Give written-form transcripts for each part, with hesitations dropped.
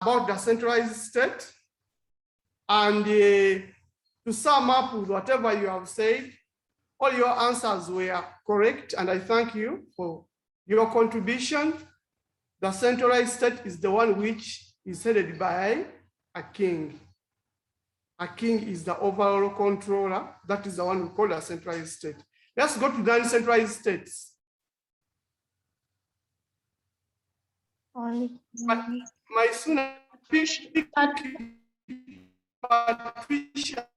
about the centralized state. And to sum up with whatever you have said, all your answers were correct, and I thank you for your contribution. The centralized state is the one which is headed by a king. A king is the overall controller. That is the one we call a centralized state. Let's go to the decentralized states. My son,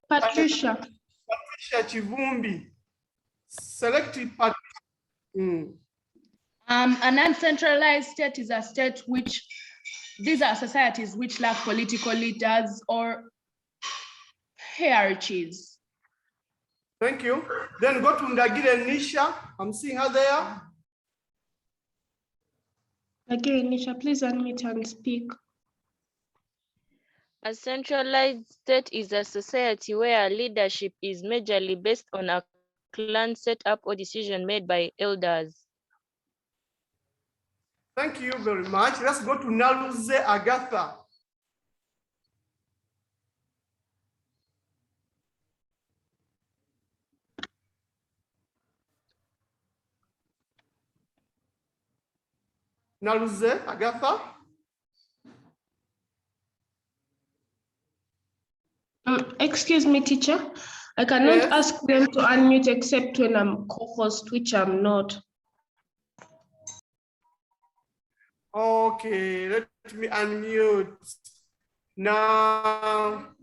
Patricia Chivumbi. Select Patricia. An uncentralized state is a state which, these are societies which lack political leaders or hierarchies. Thank you. Then go to Ndagire Nisha. I'm seeing her there. Ndagire Nisha, please unmute and speak. A centralized state is a society where leadership is majorly based on a clan setup or decision made by elders. Thank you very much. Let's go to Naluze Agatha. Naluze Agatha. Excuse me, teacher. I cannot ask them to unmute except when I'm co-host, which I'm not. Okay, let me unmute. Now,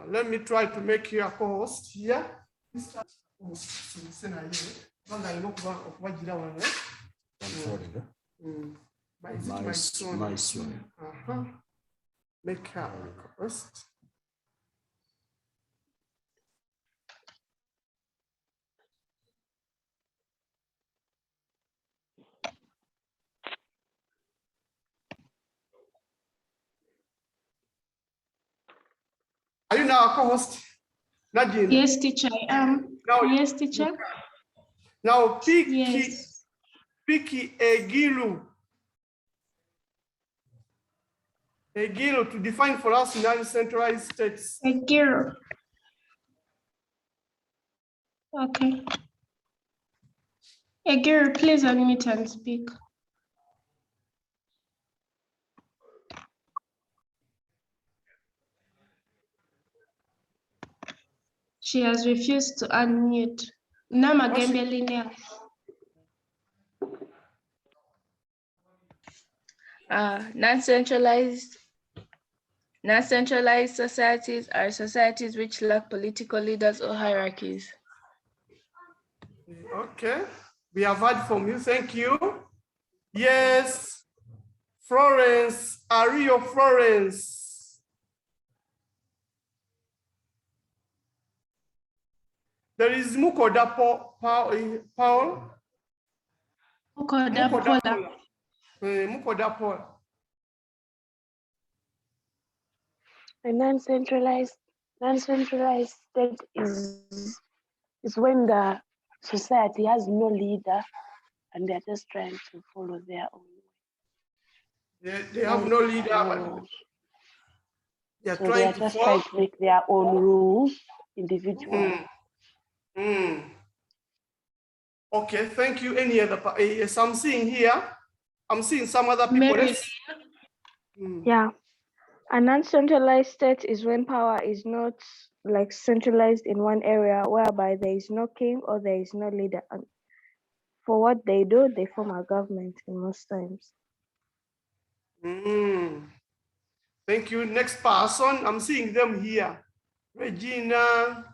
let me try to make you a co-host here. Make her a co-host. Are you now a co-host, Nadine? Yes, teacher, I am. Now, yes, teacher. Now, pick yes. Egilu. Egilu to define for us in centralized states. Egilu. Okay. Egilu, please unmute and speak. She has refused to unmute. Non-centralized societies are societies which lack political leaders or hierarchies. Okay, we have heard from you. Thank you. Yes, Florence, Ario Florence. There is Mukoda Paul. Mukoda Paul. A non-centralized state is when the society has no leader and they're just trying to follow their own way. They have no leader, but they're trying to make their own rules individually. Okay, thank you. Any other? Yes, I'm seeing here. I'm seeing some other people. Yeah, a non-centralized state is when power is not like centralized in one area, whereby there is no king or there is no leader. And for what they do, they form a government in most times. Thank you. Next person, I'm seeing them here. Regina.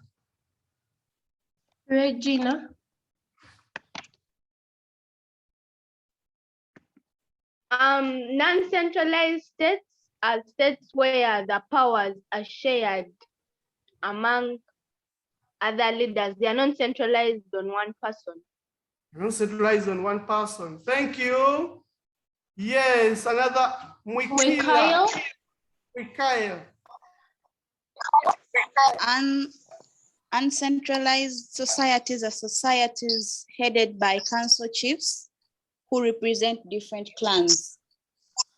Non-centralized states are states where the powers are shared among other leaders. They are not centralized on one person. Not centralized on one person. Thank you. Yes, another Mikhail. Uncentralized societies are societies headed by council chiefs who represent different clans.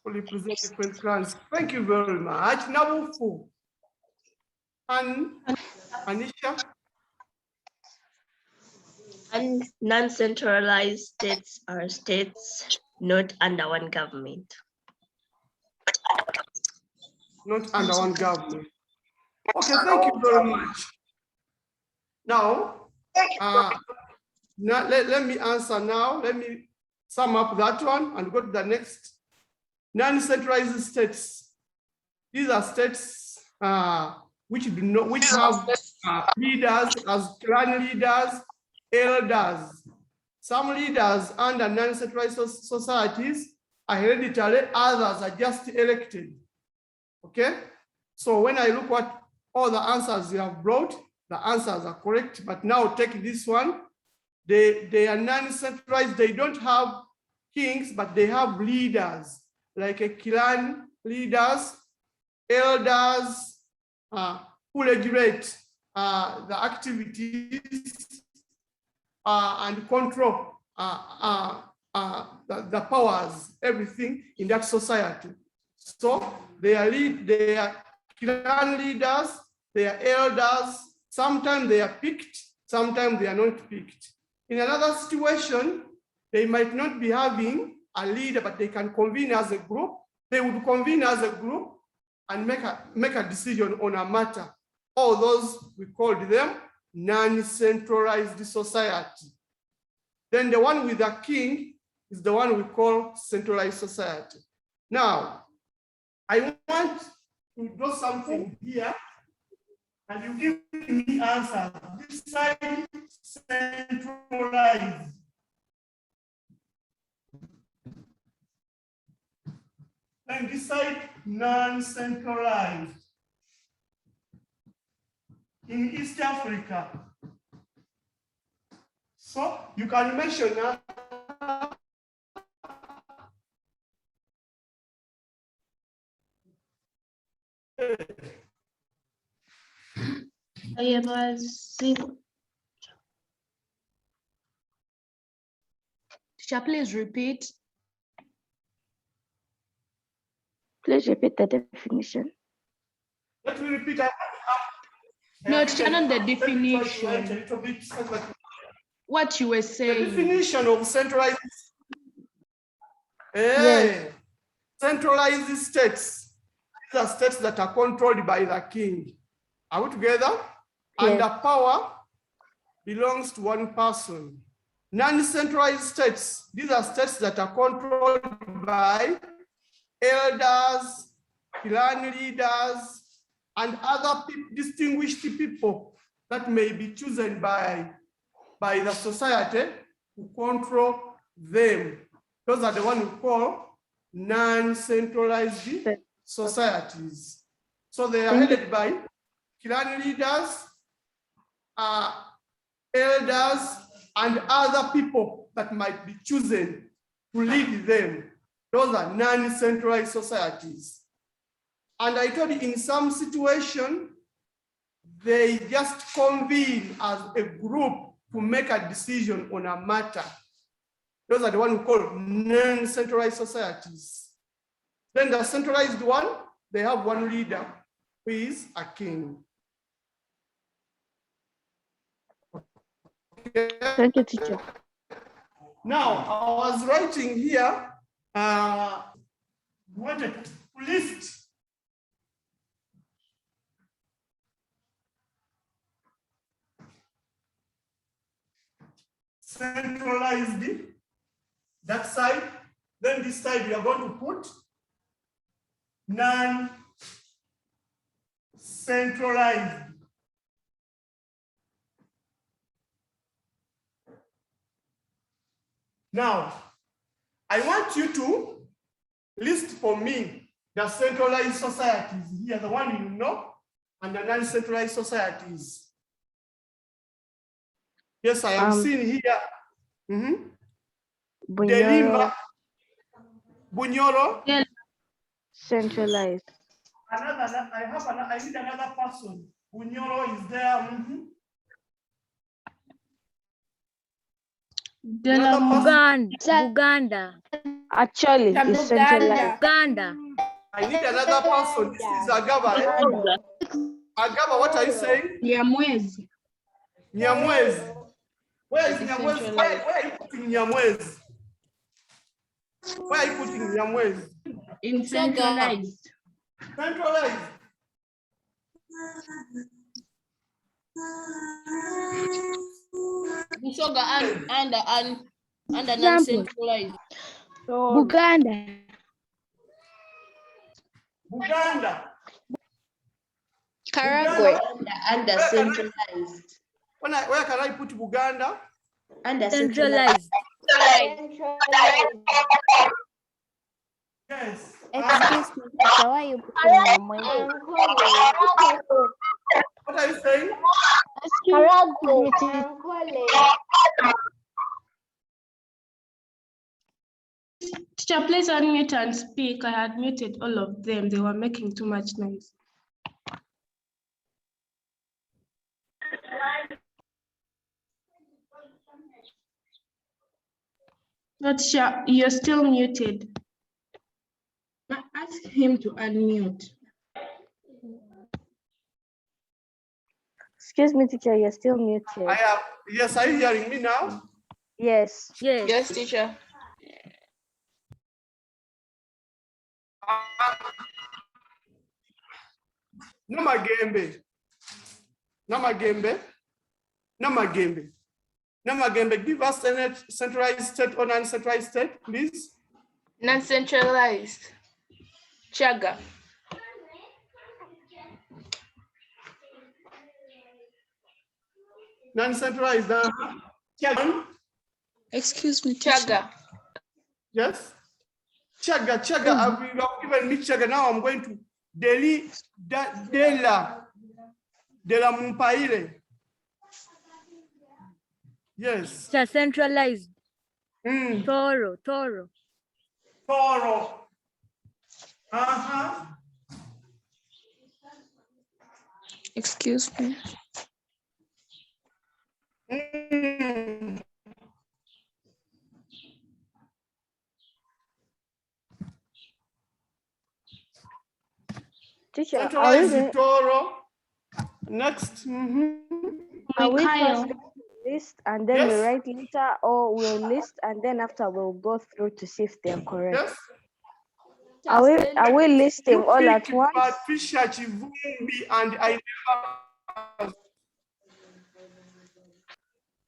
represent different clans. Thank you very much. Now, four. And Anisha. And non-centralized states are states not under one government. Not under one government. Okay, thank you very much. Now, let me answer now. Let me sum up that one and go to the next. Non-centralized states. These are states which have leaders as clan leaders, elders. Some leaders under non-centralized societies are hereditary, others are just elected. Okay, so when I look at all the answers you have brought, the answers are correct, but now take this one. They are non-centralized, they don't have kings, but they have leaders, like a clan leaders, elders, who regulate the activities and control the powers, everything in that society. So they are clan leaders, they are elders, sometimes they are picked, sometimes they are not picked. In another situation, they might not be having a leader, but they can convene as a group. They would convene as a group and make a decision on a matter. All those, we called them non-centralized society. Then the one with a king is the one we call centralized society. Now, I want to do something here, and you give me answers. This side, centralized. And this side, non-centralized. In East Africa. So you can mention now. Please repeat. Please repeat the definition. Let me repeat. No, turn on the definition. What you were saying. The definition of centralized. Yes. Centralized states. These are states that are controlled by the king. Are we together? Yes. And the power belongs to one person. Non-centralized states. These are states that are controlled by elders, clan leaders, and other distinguished people that may be chosen by the society to control them. Those are the ones we call non-centralized societies. So they are headed by clan leaders, elders, and other people that might be chosen to lead them. Those are non-centralized societies. And I told you in some situation, they just convene as a group to make a decision on a matter. Those are the ones we call non-centralized societies. Then the centralized one, they have one leader who is a king. Okay. Thank you, teacher. Now, I was writing here, wanted to list centralized, that side, then this side we are going to put non-centralized. Now, I want you to list for me the centralized societies here, the one you know, and the non-centralized societies. Yes, I am seeing here. Delima, Bunyoro. Yeah. Centralized. I need another person. Bunyoro is there. Buganda. Actually, it's centralized. Uganda. I need another person. This is Agaba. Agaba, what are you saying? Nyamwezi. Nyamwezi. Where is Nyamwezi? Where are you putting Nyamwezi? Where are you putting Nyamwezi? In centralized. Centralized. Busoga under non-centralized. Buganda. Buganda. Karagwe. Under centralized. Where can I put Buganda? Under Centralized. Yes. Excuse me, teacher, why are you putting Nyamwezi? What are you saying? Excuse me, teacher. Teacher, please unmute and speak. I had muted all of them. They were making too much noise. But teacher, you're still muted. Ask him to unmute. Excuse me, teacher, you're still muted. Yes, are you hearing me now? Yes. Yes. Yes, teacher. Namagembe. Namagembe. Namagembe. Namagembe, give us a centralized state or non-centralized state, please. Non-centralized. Chaga. Non-centralized. Excuse me, teacher. Chaga. Yes. Chaga. You have given me Chaga. Now I'm going to Delhi de la Mumpaire. Yes. It's centralized. Mm. Toro. Toro. Excuse me. Mm. Teacher, Centralized Toro. Next. Are we first list and then we Yes. write later, or we'll list and then after we'll go through to see if they're correct? Yes. Are we listing You all at pick once? Patricia Chivumbi and I never.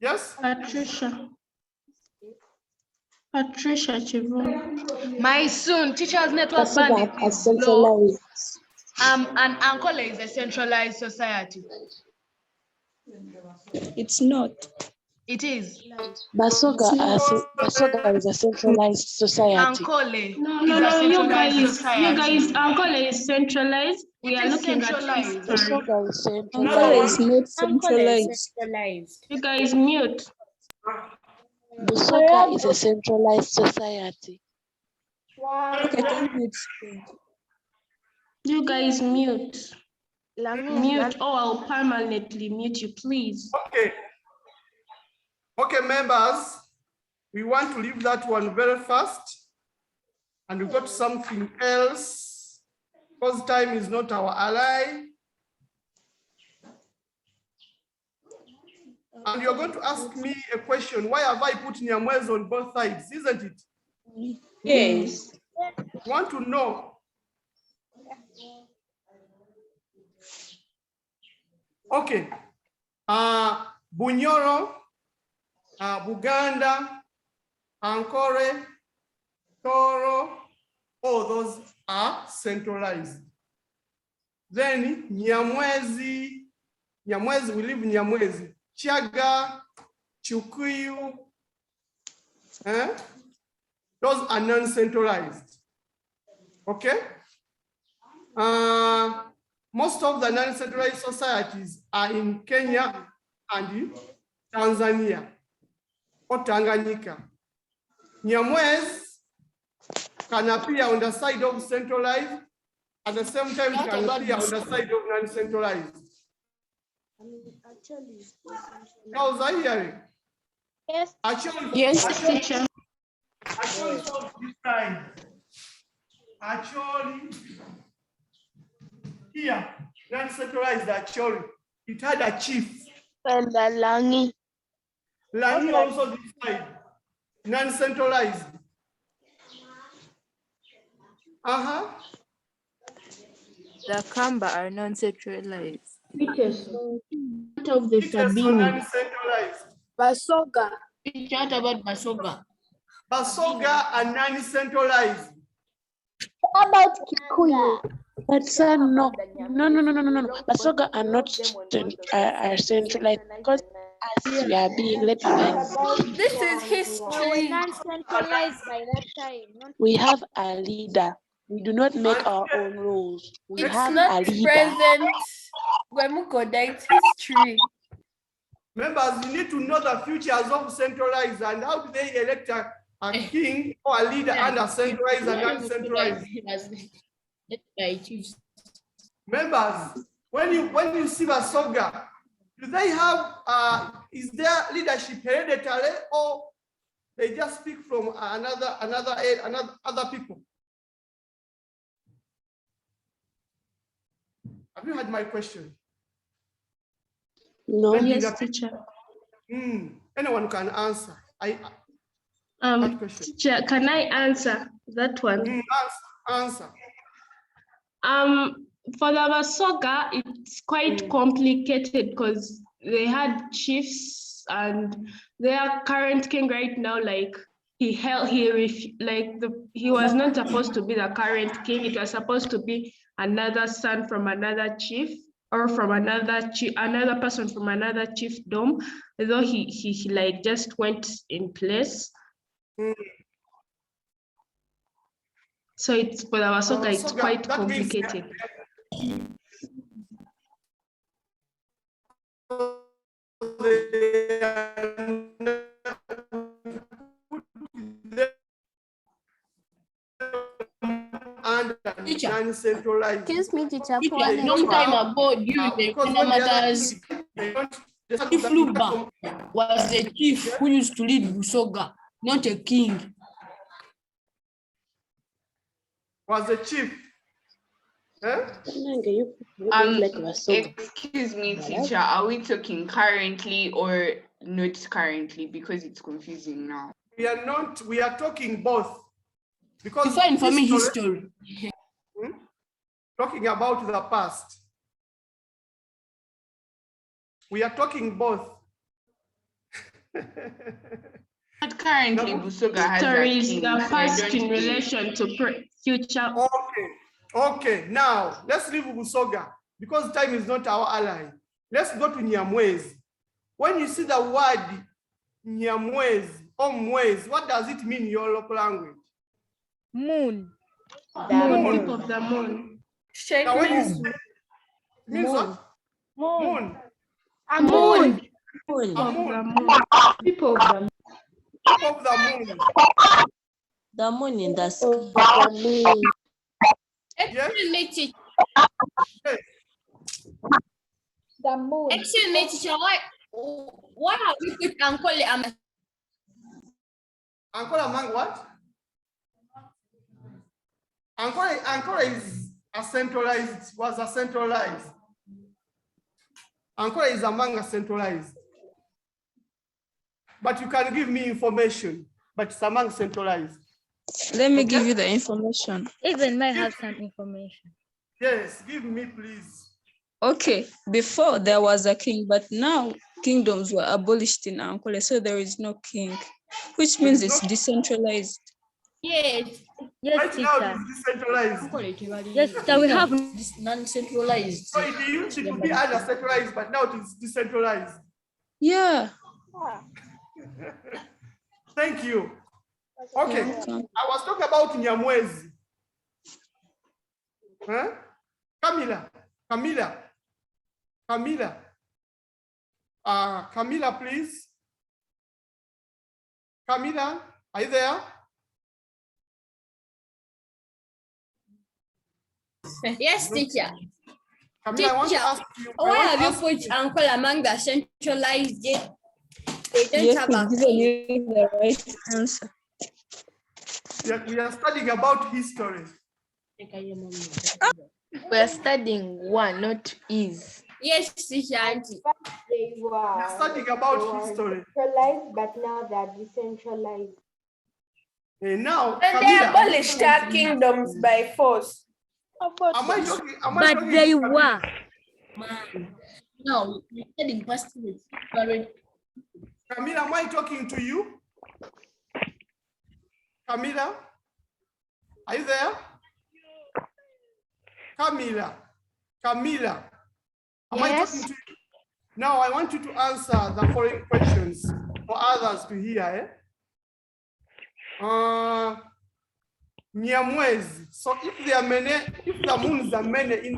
Yes. Patricia Chivon. My soon teacher's network bandwidth is low. And Ankole is a centralized society. It's not. It is. Basoga is a centralized society. Ankole No, is a you centralized society. guys, Ankole is centralized. We are looking centralized. at sorry. Basoga is Angola is centralized. not centralized. You guys mute. Basoga is a centralized society. Okay, can you explain? You guys mute. Mute, or I'll permanently mute you, please. Okay, members, we want to leave that one very fast. And we got something else, because time is not our ally. And you're going to ask me a question. Why have I put Nyamwezi on both sides, isn't it? Yes. You want to know. Okay. Bunyoro, Buganda, Ankole, Toro, all those are centralized. Then Nyamwezi, we live in Nyamwezi. Chaga, Chukuyu, those are non-centralized. Okay? Most of the non-centralized societies are in Kenya and Tanzania or Tanganyika. Nyamwezi can appear on the side of centralized, at the same time it can appear on the side of non-centralized. How was I hearing? Yes. Actually, Yes, teacher. Actually, so this time. Actually, here, non-centralized actually. It had a chief. And the Langi. Langi also this side. Non-centralized. The Kamba are non-centralized. Teachers. What of the Teachers are Sabini? non-centralized. Basoga. What about Basoga? Basoga are non-centralized. What about Kikuyu? But sir, no. Basoga are not are centralized because as we are being led by, This is history. Non-centralized by that time. we have a leader. We do not make our own rules. We It's have not a leader. present. Gwemukoda, it's history. Members, you need to know the futures of centralized and how do they elect a king or a leader under centralized and non-centralized. Members, when you see Basoga, do they have is their leadership hereditary or they just speak from other people? Have you heard my question? No. Maybe Yes, that- teacher. Anyone can answer. Question. Teacher, can I answer that one? Answer. For the Basoga, it's quite complicated because they had chiefs and their current king right now, like he was not supposed to be the current king. It was supposed to be another son from another chief or from another person from another chiefdom, although he like just went in place. So it's for the Basoga, it's quite complicated. Excuse me, teacher. Long time ago, during the Kenya matters, Chief Luba was the chief who used to lead Busoga, not a king. Was the chief. Excuse me, teacher, are we talking currently or not currently? Because it's confusing now. We are not, we are talking both. Because Define for me history. Talking about the past. We are talking both. But currently, Busoga has History a is king. the so I first don't in think- relation to future. Okay, now let's leave Busoga because time is not our ally. Let's go to Nyamwezi. When you see the word Nyamwezi or Mwezi, what does it mean in your local language? Moon. Moon of the moon. Now when you say, means what? Moon. A moon. People of the moon. People of the moon. The moon in the sky. Excuse me, teacher. The moon. Excuse me, teacher. Why have you put Uncle Uncle among what? Uncle is a centralized, was a centralized. Uncle is among a centralized. But you can give me information, but it's among centralized. Let me give you the information. Even might have some information. Yes, give me, please. Okay, before there was a king, but now kingdoms were abolished in Ankole, so there is no king, which means it's decentralized. Yes. Yes, Right now teacher. it's decentralized. Yes, teacher, we have non-centralized. So it used to be under centralized, but now it is decentralized. Yeah. Thank you. Okay, I was talking about Nyamwezi. Huh? Camila. Camila, please. Camila, are you there? Yes, teacher. Camila, I want to ask you. Why have you put Uncle among the centralized? They don't Yes, have he's a given you the right answer. We are studying about history. We are studying one, not is. Yes, teacher. Auntie. They were, We are studying about history. centralized, but now they're decentralized. And now, And they Camila, abolished our kingdoms by force. am I talking? But they were. Man. No, we're studying past tense. Current. Camila, am I talking to you? Camila, are you there? Camila, am I talking to you? Now I want you to answer the following questions for others to hear. Nyamwezi. So if there are many, if the moons are many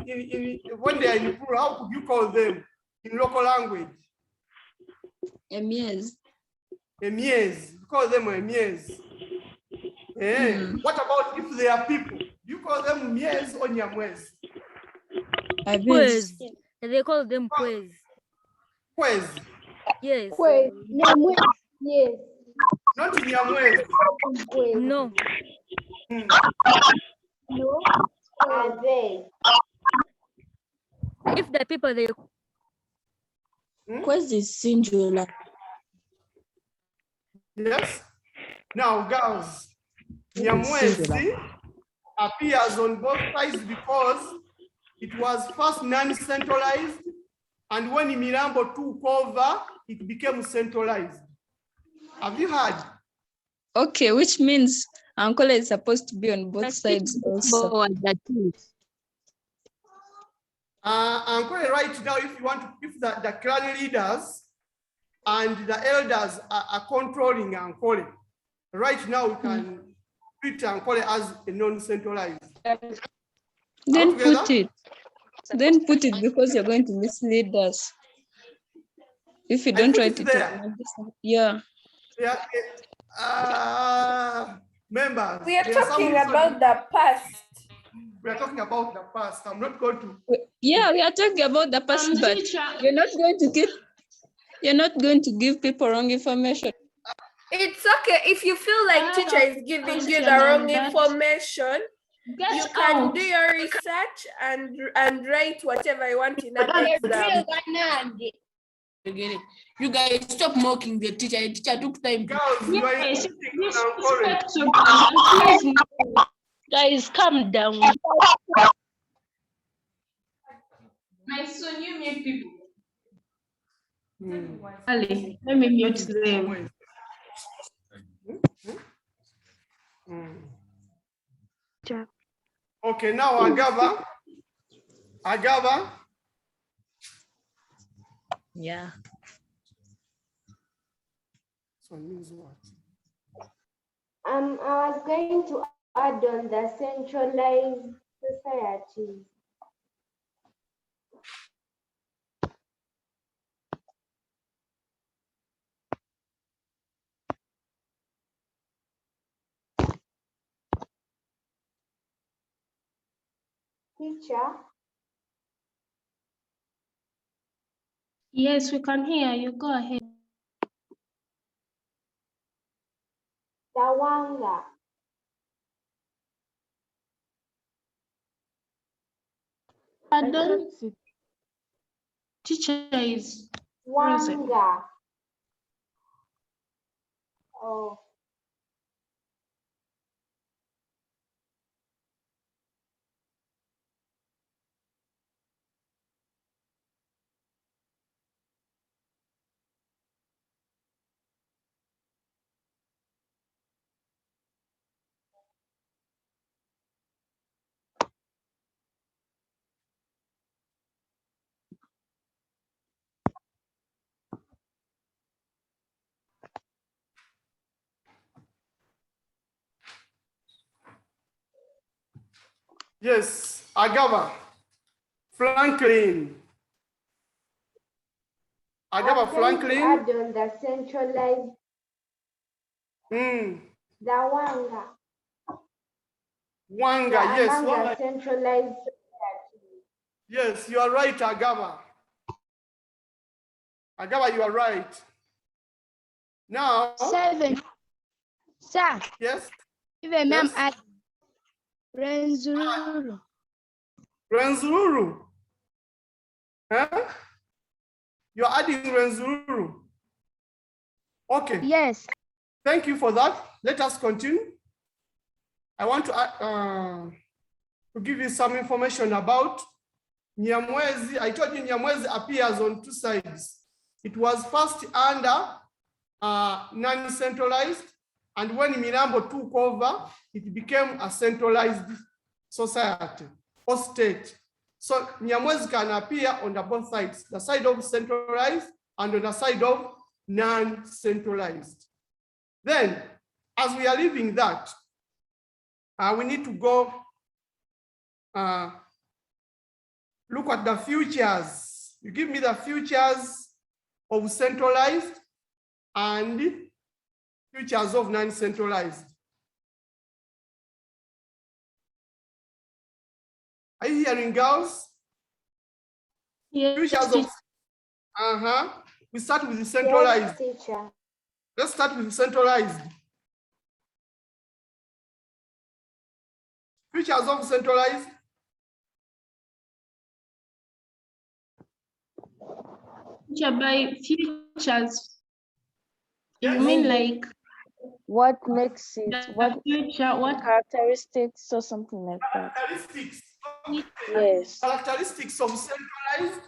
when they are in plural, how could you call them in local language? Emiez. Emiez. You call them emiez. What about if they are people? You call them Mies or Nyamwezi? Quiz. They call them quiz. Quiz. Yes. Quiz. Nyamwezi. Yes. Not Nyamwezi. No. No. Are they? If the people they Quiz is singular. Yes. Now, girls, Nyamwezi appears on both sides because it was first non-centralized, and when Mirambo took over, it became centralized. Have you heard? Okay, which means Ankole is supposed to be on both sides also. Ankole, right now, if you want to, if the clan leaders and the elders are controlling Ankole, right now we can treat Ankole as a non-centralized. Then put it. Then put it because you're going to mislead us. If you don't write it there. Yeah. Members. We are talking about the past. We are talking about the past. I'm not going to. Yeah, we are talking about the past, but Teacher. you're not going to give people wrong information. It's okay if you feel like teacher is giving you the wrong information. You can do your research and write whatever you want in an exam. You guys stop mocking the teacher. The teacher took time. Guys, calm down. My son, you mute people. Ali, let me mute them. Okay, now Agava. Yeah. So it means what? I was going to add on the centralized society. Teacher? Yes, we can hear you. Go ahead. Tawanga. Pardon? Teacher is present. Wanga. Oh. Yes, Agava. Franklin. Agava Franklin. Add on the centralized. The Wanga. Wanga, yes. Wanga centralized society. Yes, you are right, Agava. Agava, you are right. Now. 7. Sir. Yes. Even ma'am, Yes? Renzururu. Renzururu. Huh? You're adding Renzururu. Okay. Yes. Thank you for that. Let us continue. I want to give you some information about Nyamwezi. I told you Nyamwezi appears on two sides. It was first under non-centralized, and when Mirambo took over, it became a centralized society or state. So Nyamwezi can appear on both sides, the side of centralized and on the side of non-centralized. Then, as we are leaving that, we need to go look at the futures. You give me the futures of centralized and futures of non-centralized. Are you hearing, girls? Yes. Futures of, we start with the centralized. Yes, teacher. Let's start with the centralized. Futures of centralized. By futures, you mean like what makes it, what future, what characteristics or something like that? Characteristics. Yes. Characteristics of centralized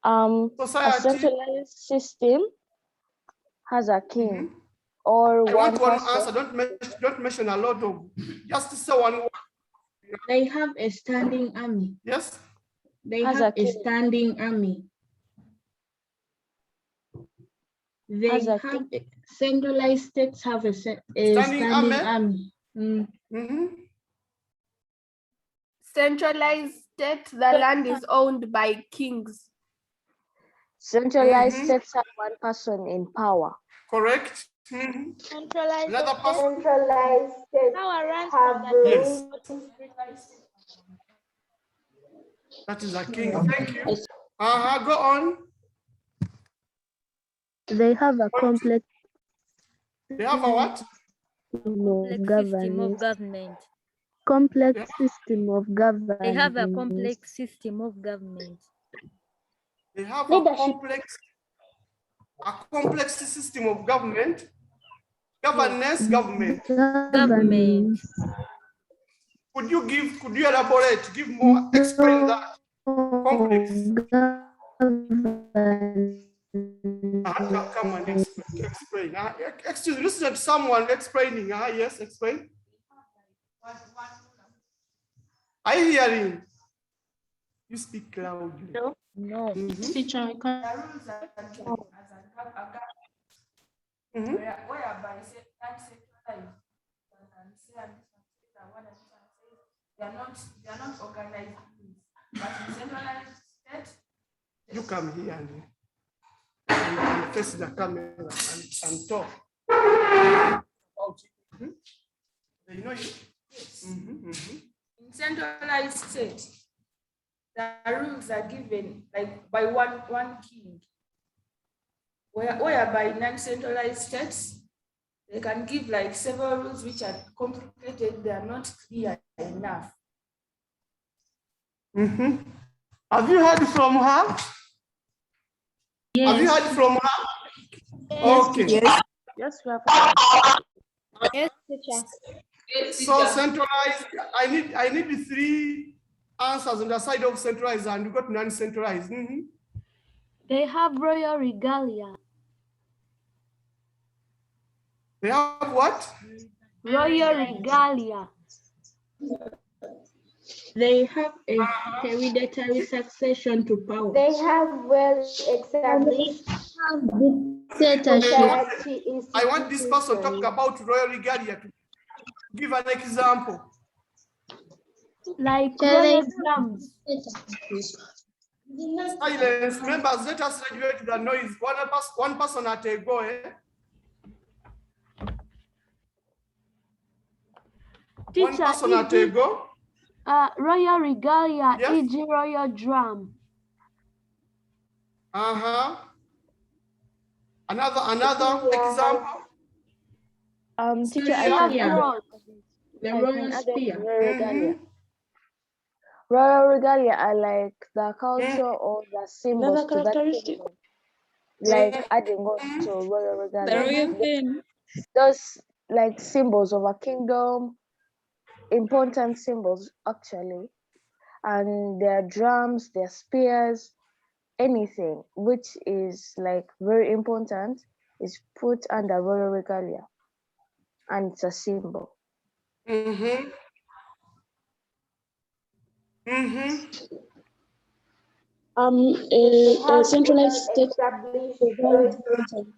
a society. centralized system has a king or I one want one person. answer. Don't mention a lot of. Just say one word. They have a standing army. Yes. They Has have a a king. standing army. They Has a have centralized states have a standing army. Centralized state, the land is owned by kings. Centralized states have one person in power. Correct. Centralized Another person. Centralized states power runs have from the Yes. rules. That is a king. Thank you. Go on. They have a complex. They have a what? System of government. Complex system of government. They have a complex system of government. They have a complex system of government. Governance, government. Government. Could you elaborate? Give more, explain that. Complex. Come on, explain. Excuse me, listen to someone explaining. Yes, explain. Are you hearing? You speak loudly. No. Teacher, I can't. Whereby they are not organized, but in centralized state. You come here and face the camera and talk. They know you. Yes. In centralized state, the rules are given like by one king. Whereby non-centralized states, they can give like several rules which are complicated, they are not clear enough. Have you heard from her? Yes. Have you heard from her? Yes. Okay. Yes. Yes, we have. Yes, teacher. So centralized, I need 3 answers on the side of centralized, and you got non-centralized. They have royal regalia. They have what? Royal regalia. They have a hereditary succession to power. They have well-established dictatorship. I want this person talking about royal regalia to give an example. Like royal drums. Silence, members, let us regulate the noise. One person at a go. Teacher, One person at a go. Royal regalia, Yes. e.g. royal drum. Another example. Teacher, I have Spear. The I royal can add spear. royal regalia. Royal regalia are like the culture or the symbols to that kingdom. Like adding on to royal regalia. The royal pen. Those like symbols of a kingdom, important symbols actually, and their drums, their spears, anything which is like very important is put under royal regalia, and it's a symbol. A centralized state is very important.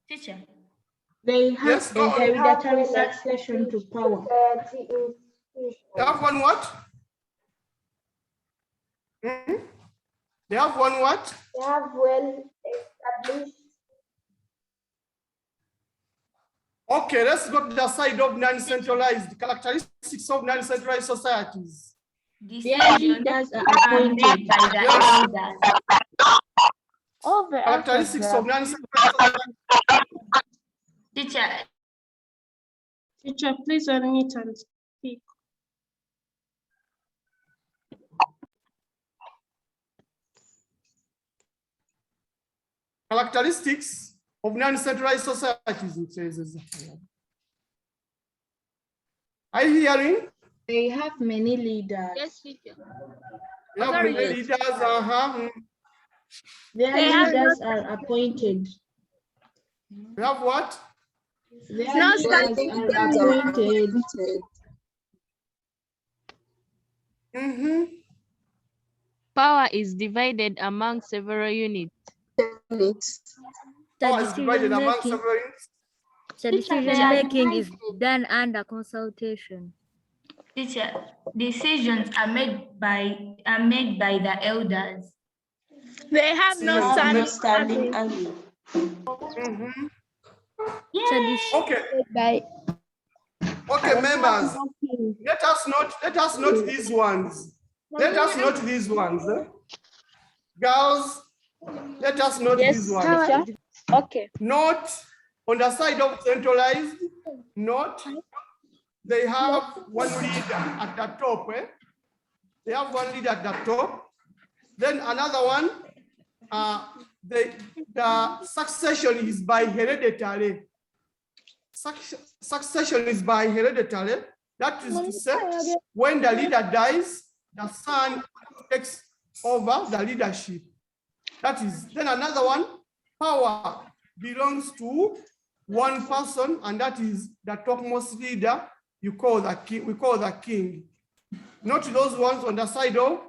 Teacher, they have a hereditary succession to power. They have one what? They have one what? They have well established. Okay, let's go to the side of non-centralized characteristics of non-centralized societies. Their leaders are appointed by the elders. Oh, the characteristics of non-centralized societies. Teacher, please unmute and speak. Characteristics of non-centralized societies, it says. Are you hearing? They have many leaders. Yes, teacher. They have many leaders. Their leaders are appointed. They have what? Their leaders are appointed. Power is divided among several units. Power is divided among several units. The decision making is done under consultation. Teacher, decisions are made by the elders. They have no standing army. Okay. Okay, members. Let us note these ones. Let us note these ones. Girls, let us note these ones. Okay. Note on the side of centralized, note they have one leader at the top. They have one leader at the top. Then another one, the succession is by hereditary. Succession is by hereditary. That is to say, when the leader dies, the son takes over the leadership. That is, then another one, power belongs to one person, and that is the topmost leader. You call the king. We call the king. Not those ones on the side of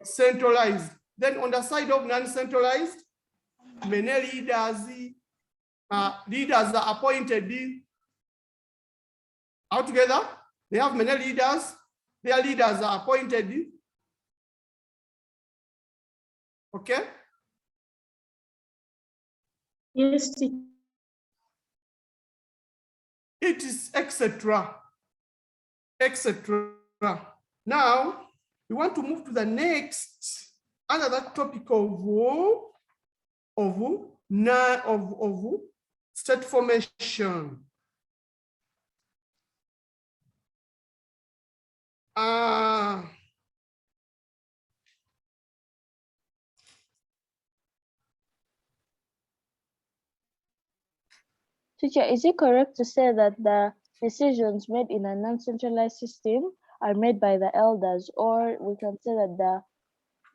centralized. Then on the side of non-centralized, many leaders are appointed altogether. They have many leaders. Their leaders are appointed. Okay. Yes. It is etc. etc. Now we want to move to the next another topic of state formation. Teacher, is it correct to say that the decisions made in a non-centralized system are made by the elders, or we can say that the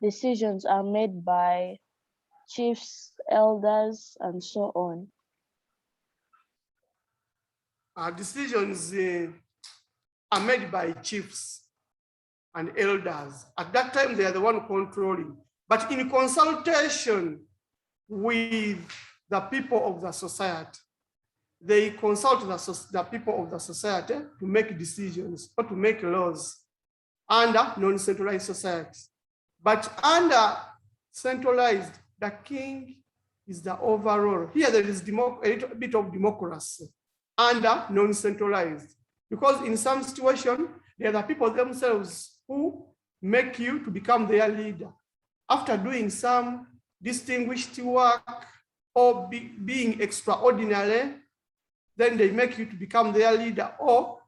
decisions are made by chiefs, elders, and so on? Decisions are made by chiefs and elders. At that time, they are the one controlling. But in consultation with the people of the society, they consult the people of the society to make decisions or to make laws under non-centralized societies. But under centralized, the king is the overall. Here there is a little bit of democracy under non-centralized, because in some situation, they are the people themselves who make you to become their leader after doing some distinguished work or being extraordinary, then they make you to become their leader. Or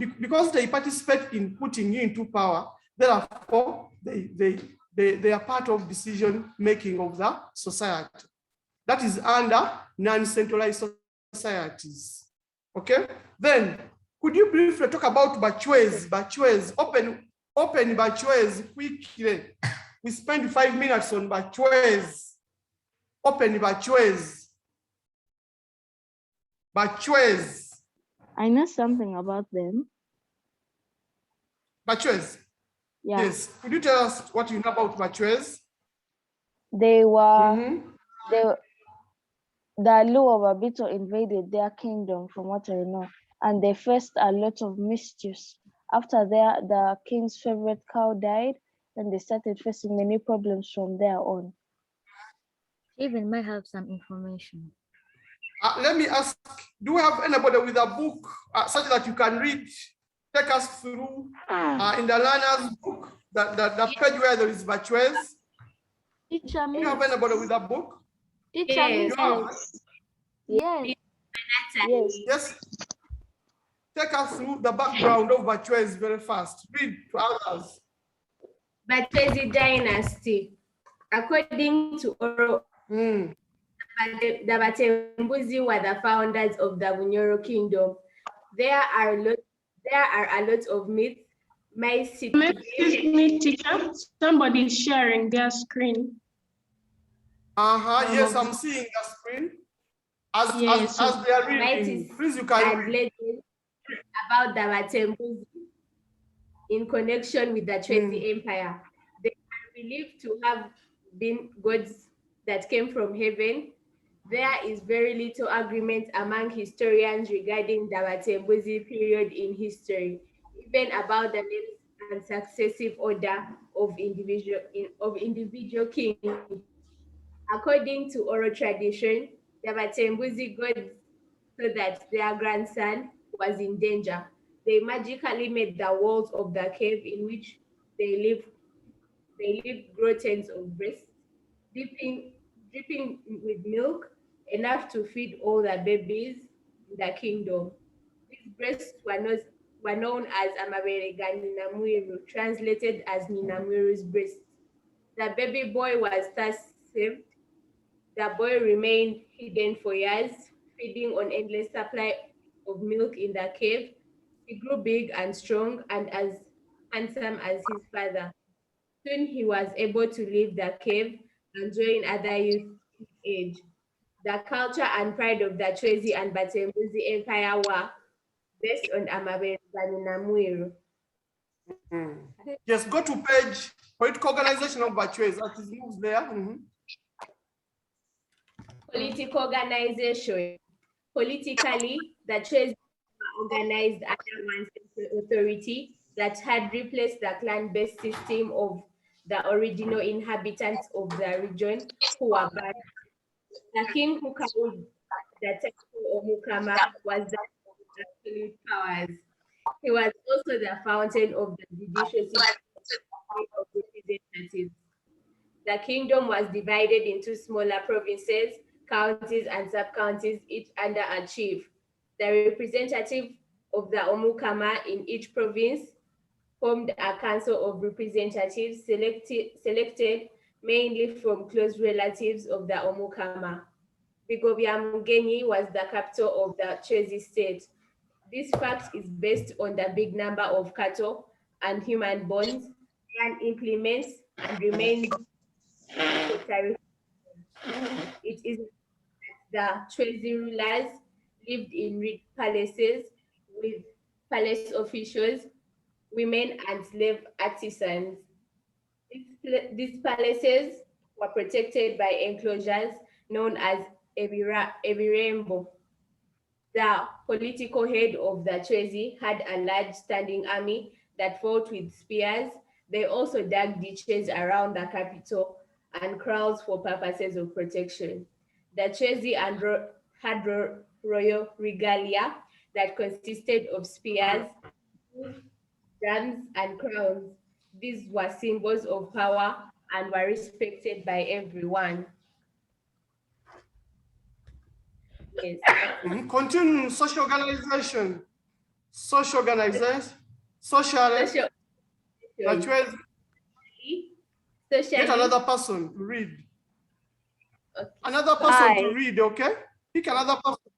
because they participate in putting you into power, therefore they are part of decision making of the society. That is under non-centralized societies. Okay, then could you briefly talk about Bachwez? Open Bachwez quickly. We spend 5 minutes on Bachwez. Open Bachwez. Bachwez. I know something about them. Bachwez. Yeah. Yes. Could you tell us what you know about Bachwez? They were the Luo of Abito invaded their kingdom, from what I know, and they faced a lot of mischiefs. After the king's favorite cow died, and they started facing many problems from there on. Even might have some information. Let me ask, do we have anybody with a book such that you can read, take us through in the learner's book, the page where there is Bachwez? Teacher, do you have anybody with a book? Teacher, yes. Yes. Take us through the background of Bachwez very fast. Read to others. Bachwezi dynasty, according to Oro, the Batembuzi were the founders of the Bunyoro kingdom. There are a lot of myths. Excuse me, teacher. Somebody is sharing their screen. Yes, I'm seeing the screen. As they are reading, please you can read. About the Batembuzi in connection with the Chwezi Empire. They are believed to have been gods that came from heaven. There is very little agreement among historians regarding the Batembuzi period in history, even about the names and successive order of individual kings. According to oral tradition, the Batembuzi gods saw that their grandson was in danger. They magically made the walls of the cave in which they lived grow tens of breasts, dripping with milk, enough to feed all the babies in the kingdom. These breasts were known as Amaberega Ninamwiru, translated as Ninamwiru's breasts. The baby boy was thus saved. The boy remained hidden for years, feeding on endless supply of milk in the cave. He grew big and strong and as handsome as his father. Soon he was able to leave the cave and join other youth his age. The culture and pride of the Chwezi and Batembuzi Empire were based on Amaberega. Yes, go to page political organization of Bachwez. That is moves there. Political organization. Politically, the Chwezi were organized under one central authority that had replaced the clan-based system of the original inhabitants of the region who were banned. The king who carried the title of Mukama was the absolute powers. He was also the fountain of the judicial system of representatives. The kingdom was divided into smaller provinces, counties, and sub-counties, each under a chief. The representative of the Omukama in each province formed a council of representatives selected mainly from close relatives of the Omukama. Bigobia Mugenyi was the capital of the Chwezi state. This fact is based on the big number of cattle and human bones, and implements, and remains. It is that the Chwezi rulers lived in rich palaces with palace officials, women, and slave artisans. These palaces were protected by enclosures known as Ebirembo. The political head of the Chwezi had a large standing army that fought with spears. They also dug ditches around the capital and kraals for purposes of protection. The Chwezi had royal regalia that consisted of spears, drums, and crowns. These were symbols of power and were respected by everyone. Yes. Continue. Social organization. Social organization. Social. That way, get another person to read. Okay. Another person to read, okay? Pick another person.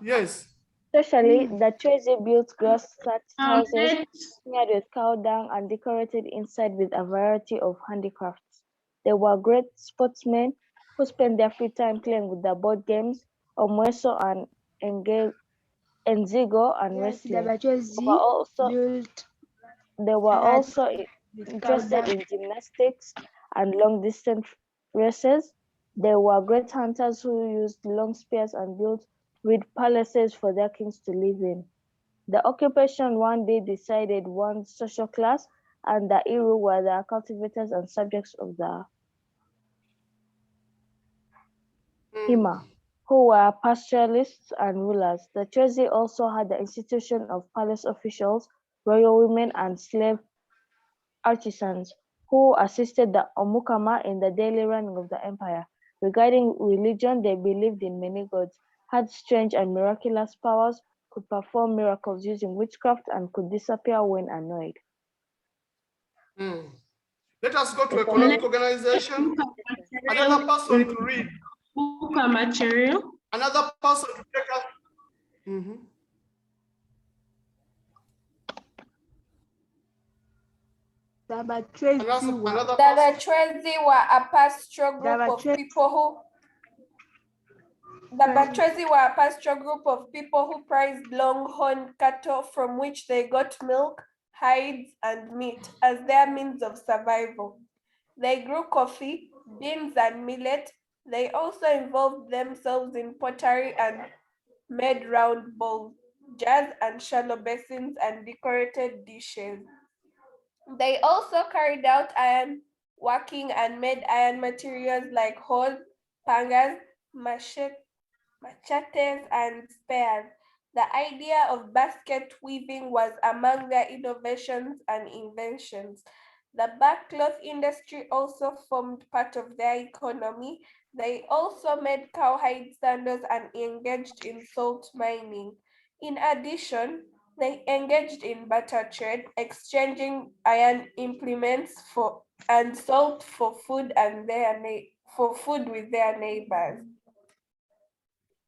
Yes. Socially, the Tracy built grass-thatched houses smeared with cow dung and decorated inside with a variety of handicrafts. They were great sportsmen who spent their free time playing with the board games Omweso and Enzigo and wrestling. They were also interested in gymnastics and long-distance races. They were great hunters who used long spears and built reed palaces for their kings to live in. The occupation one day decided one social class, and the Iru were the cultivators and subjects of the Hima, who were pastoralists and rulers. The Tracy also had the institution of palace officials, royal women, and slave artisans who assisted the Omukama in the daily running of the empire. Regarding religion, they believed in many gods, had strange and miraculous powers, could perform miracles using witchcraft, and could disappear when annoyed. Let us go to economic organization. Another person to read. Material. Another person to take up. The Batrezi were a pastoral group of people who prized longhorn cattle from which they got milk, hides, and meat as their means of survival. They grew coffee, beans, and millet. They also involved themselves in pottery and made round bowls, jars and shallow basins, and decorated dishes. They also carried out iron working and made iron materials like hoes, pangas, machetes, and spears. The idea of basket weaving was among their innovations and inventions. The backcloth industry also formed part of their economy. They also made cowhide sandals and engaged in salt mining. In addition, they engaged in barter trade, exchanging iron implements and salt for food with their neighbors.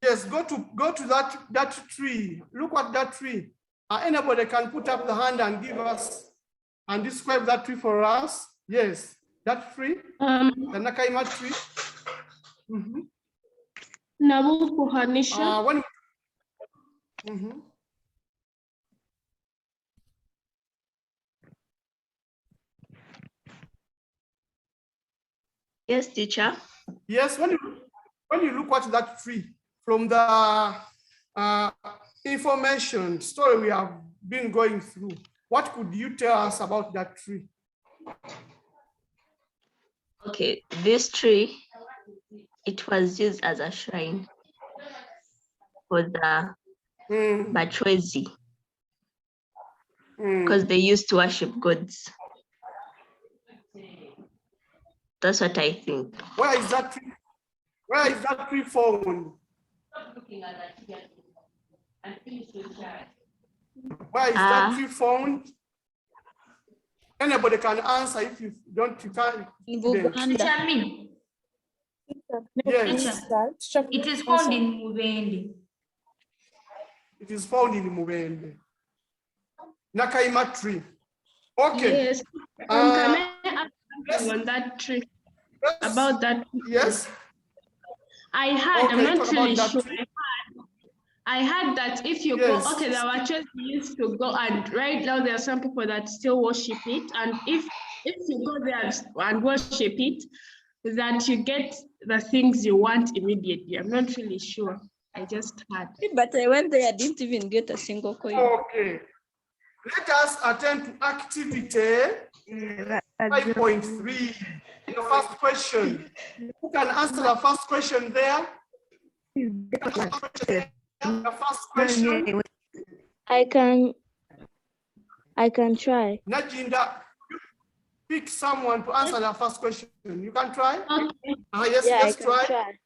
Yes, go to that tree. Look at that tree. Anybody can put up the hand and give us and describe that tree for us. Yes, that tree, the Nakaima tree. Nabuku Hanisha. Yes, teacher. Yes, when you look at that tree from the information story we have been going through, what could you tell us about that tree? Okay, this tree, it was used as a shrine for the Batrezi because they used to worship gods. That's what I think. Where is that tree? Where is that tree found? Where is that tree found? Anybody can answer. If you don't, you can't. Yes. It is found in Mubende. It is found in Mubende. Nakaima tree. Okay. Yes. Can I ask on that tree? About that tree? Yes. I heard, okay, I'm not really sure. Tree. I heard that if you go, okay, the Wachos used to go, and right now there are some people that still worship it. And if you go there and worship it, that you get the things you want immediately. I'm not really sure. I just heard. But I went there, I didn't even get a single coin. Okay. Let us attend to activity 5.3. The first question. Who can answer the first question there? The first question. I can try. Najinda, pick someone to answer the first question. You can try? Okay. Yes, yeah, let's try.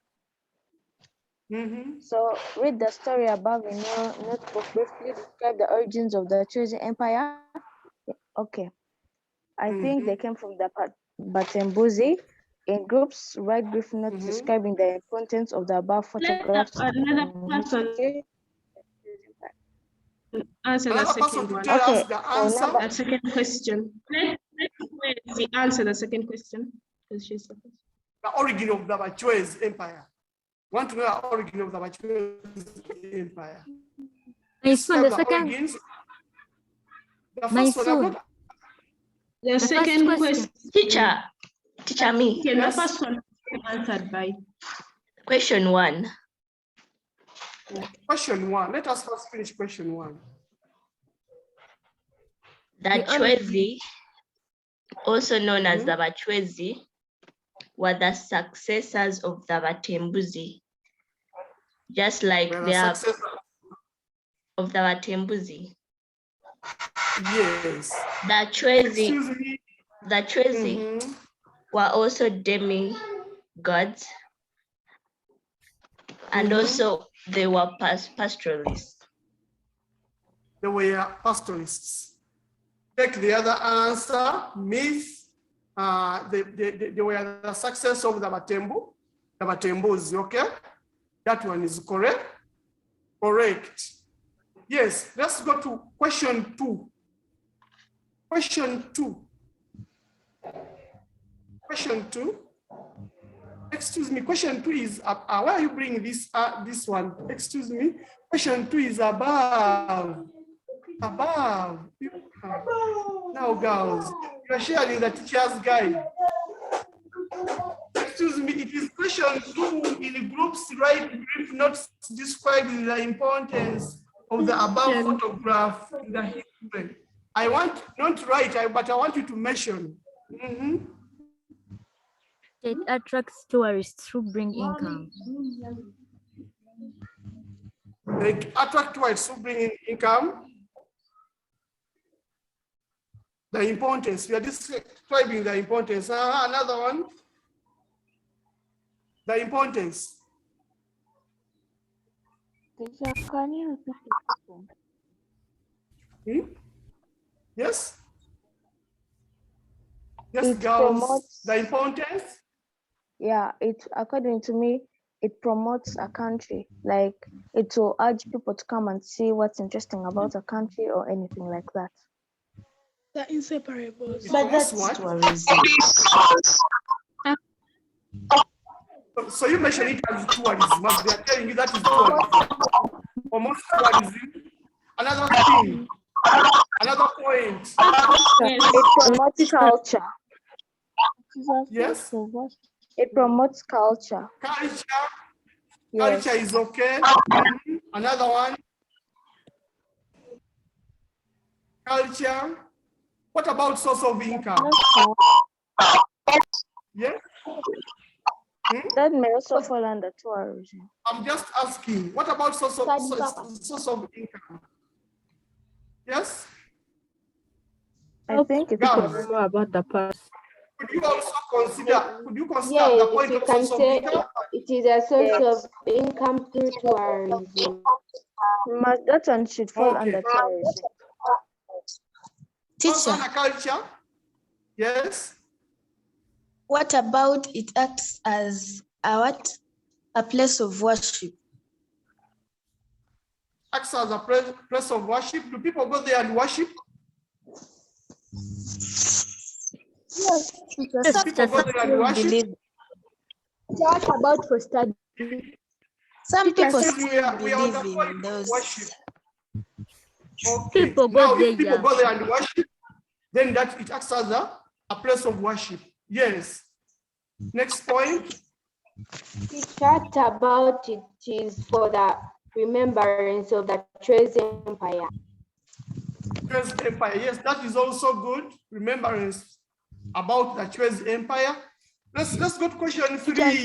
So read the story above in your notebook. Briefly describe the origins of the Chosen Empire. Okay. I think they came from the Batembuzi. In groups, write brief notes describing the importance of the above photographs. Another person answer the second one. Okay. The answer. The second question. Let me answer the second question because she's the first. The origin of the Bachwez Empire. Want to know the origin of the Bachwez Empire? My son, the second. Origins. The My first one, son. The second question. Teacher me. Okay, the first one answered by question 1. Question 1. Let us first finish question 1. The Chwezi, also known as the Bachwezi, were the successors of the Batembuzi, just like they are of the Batembuzi. Yes. The Chwezi were also demigods, and also they were pastoralists. They were pastoralists. Take the other answer, myth. They were the success of the Batembus, okay? That one is correct. Correct. Yes, let's go to question 2. Question 2. Question 2. Excuse me, question 2 is, why are you bringing this one? Excuse me, question 2 is above. Above. Now, girls, you are sharing the teacher's guide. Excuse me, it is question 2 in groups, write brief notes describing the importance of the above photograph in the history. I want, not write, but I want you to mention. It attracts tourists who bring income. They attract tourists who bring in income. The importance, we are describing the importance. Another one. The importance. Can you repeat the question? Yes? Yes, girls, the importance? Yeah, according to me, it promotes a country. Like, it will urge people to come and see what's interesting about a country or anything like that. The inseparables. But that's what? So you mentioned it as tourism. They are telling you that is tourism. Almost tourism. Another thing. Another point. It promotes culture. Yes? It promotes culture. Culture. Yes. Culture is okay. Another one. Culture. What about source of income? Yes? That may also fall under tourism. I'm just asking, what about source of income? Yes? I think it's more about the past. Could you also consider, the point of source of income? It is a source of income through tourism. That one should fall under tourism. Teacher. Culture? Yes? What about it acts as a place of worship? Acts as a place of worship. Do people go there and worship? Yes. People go there and worship. What about for study? Some people believe in those. Worship. Okay. People now, go if people go there and worship, then that it acts as a place of worship. Yes. Next point. The chart about it is for the remembrance of the Chosen Empire. Chosen Empire, yes, that is also good. Remembrance about the Chosen Empire. Let's go to question 3.